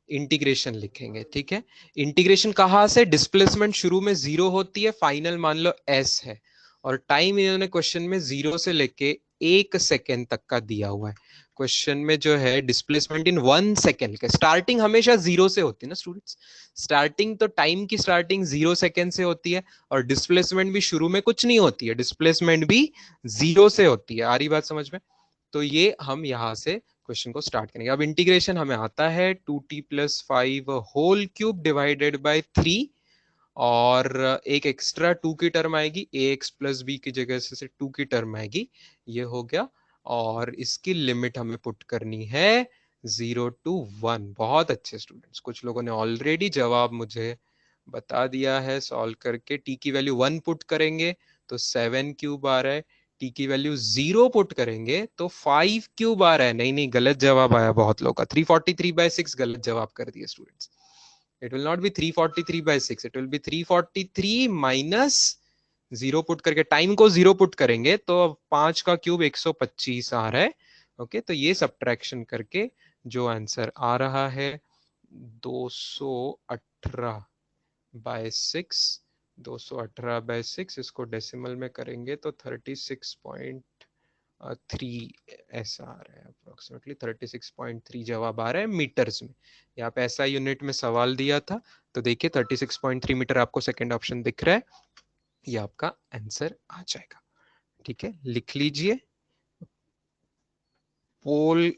इंटीग्रेशन लिखेंगे, ठीक है। इंटीग्रेशन कहां से, डिस्प्लेसमेंट शुरू में 0 होती है, फाइनल मान लो s है, और टाइम इन्होंने क्वेश्चन में 0 से लेके 1 सेकेंड तक का दिया हुआ है। क्वेश्चन में जो है डिस्प्लेसमेंट इन 1 सेकेंड के, स्टार्टिंग हमेशा 0 से होती है ना स्टूडेंट्स, स्टार्टिंग तो टाइम की स्टार्टिंग 0 सेकेंड से होती है, और डिस्प्लेसमेंट भी शुरू में कुछ नहीं होती है, डिस्प्लेसमेंट भी 0 से होती है। आ रही बात समझ में? तो ये हम यहां से क्वेश्चन को स्टार्ट करेंगे। अब इंटीग्रेशन हमें आता है 2t+5 whole cube divided by 3, और एक एक्स्ट्रा 2 की टर्म आएगी, ax+b की जगह से 2 की टर्म आएगी, ये हो गया। और इसकी लिमिट हमें पुट करनी है 0 to 1। बहुत अच्छे स्टूडेंट्स, कुछ लोगों ने ऑलरेडी जवाब मुझे बता दिया है सॉल्व करके। टी की वैल्यू 1 पुट करेंगे तो 7 क्यूब आ रहा है, टी की वैल्यू 0 पुट करेंगे तो 5 क्यूब आ रहा है। नहीं नहीं, गलत जवाब आया बहुत लोगों का, 343/6 गलत जवाब कर दिए students. It will not be 343/6, it will B 343 minus 0 put करके, टाइम को 0 पुट करेंगे तो 5 का क्यूब 125 आ रहा है। ओके, तो ये सब्ट्रैक्शन करके जो आंसर आ रहा है 218/6, 218/6, इसको डेसिमल में करेंगे तो 36.3 ऐसा आ रहा है, अप्रोक्सीमेटली 36.3 जवाब आ रहा है मीटर्स में। यहाँ पे ऐसा यूनिट में सवाल दिया था, तो देखिए 36.3 मीटर आपको सेकंड ऑप्शन दिख रहा है, ये आपका आंसर आ जाएगा। ठीक है, लिख लीजिए। पोल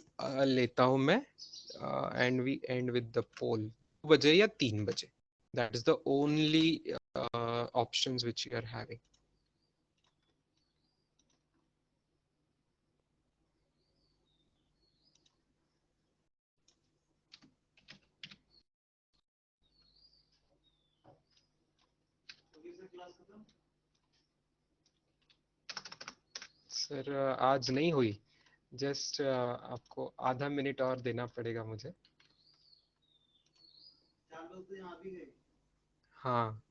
लेता हूं मैं, and we end with the poll, 2 बजे या 3 बजे, that is the only options which you are having. Sir आज नहीं हुई, जस्ट आपको आधा मिनट और देना पड़ेगा मुझे। हाँ,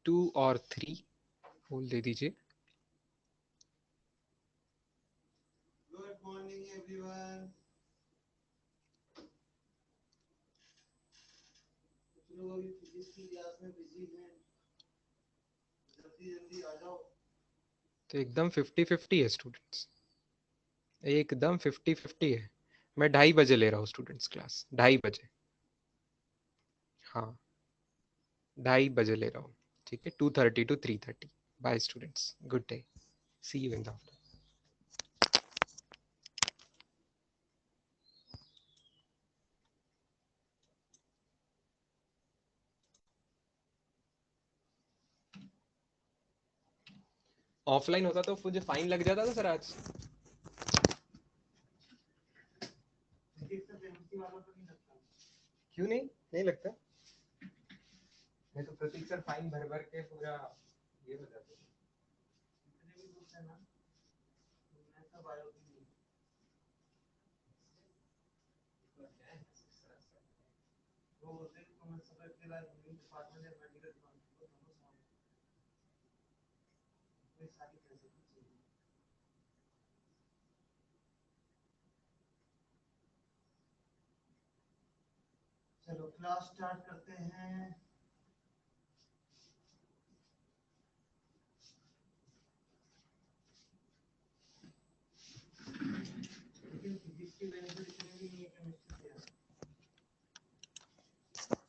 2 और 3 बोल दे दीजिए। Good morning everyone. कुछ लोग अभी फिजिक्स की क्लास में बिजी हैं, जल्दी जल्दी आ जाओ। तो एकदम 50-50 है स्टूडेंट्स, एकदम 50-50 है। मैं 2:30 बजे ले रहा हूँ स्टूडेंट्स क्लास, 2:30 बजे। हाँ, 2:30 बजे ले रहा हूँ, ठीक है, 2:30 to 3:30। Bye students, good day, see you in the afternoon. Offline होता तो मुझे फाइन लग जाता था सर आज। क्यों नहीं, नहीं लगता? मैं तो प्रतीक सर फाइन भर भर के पूरा ये हो जाता है। चलो क्लास स्टार्ट करते हैं।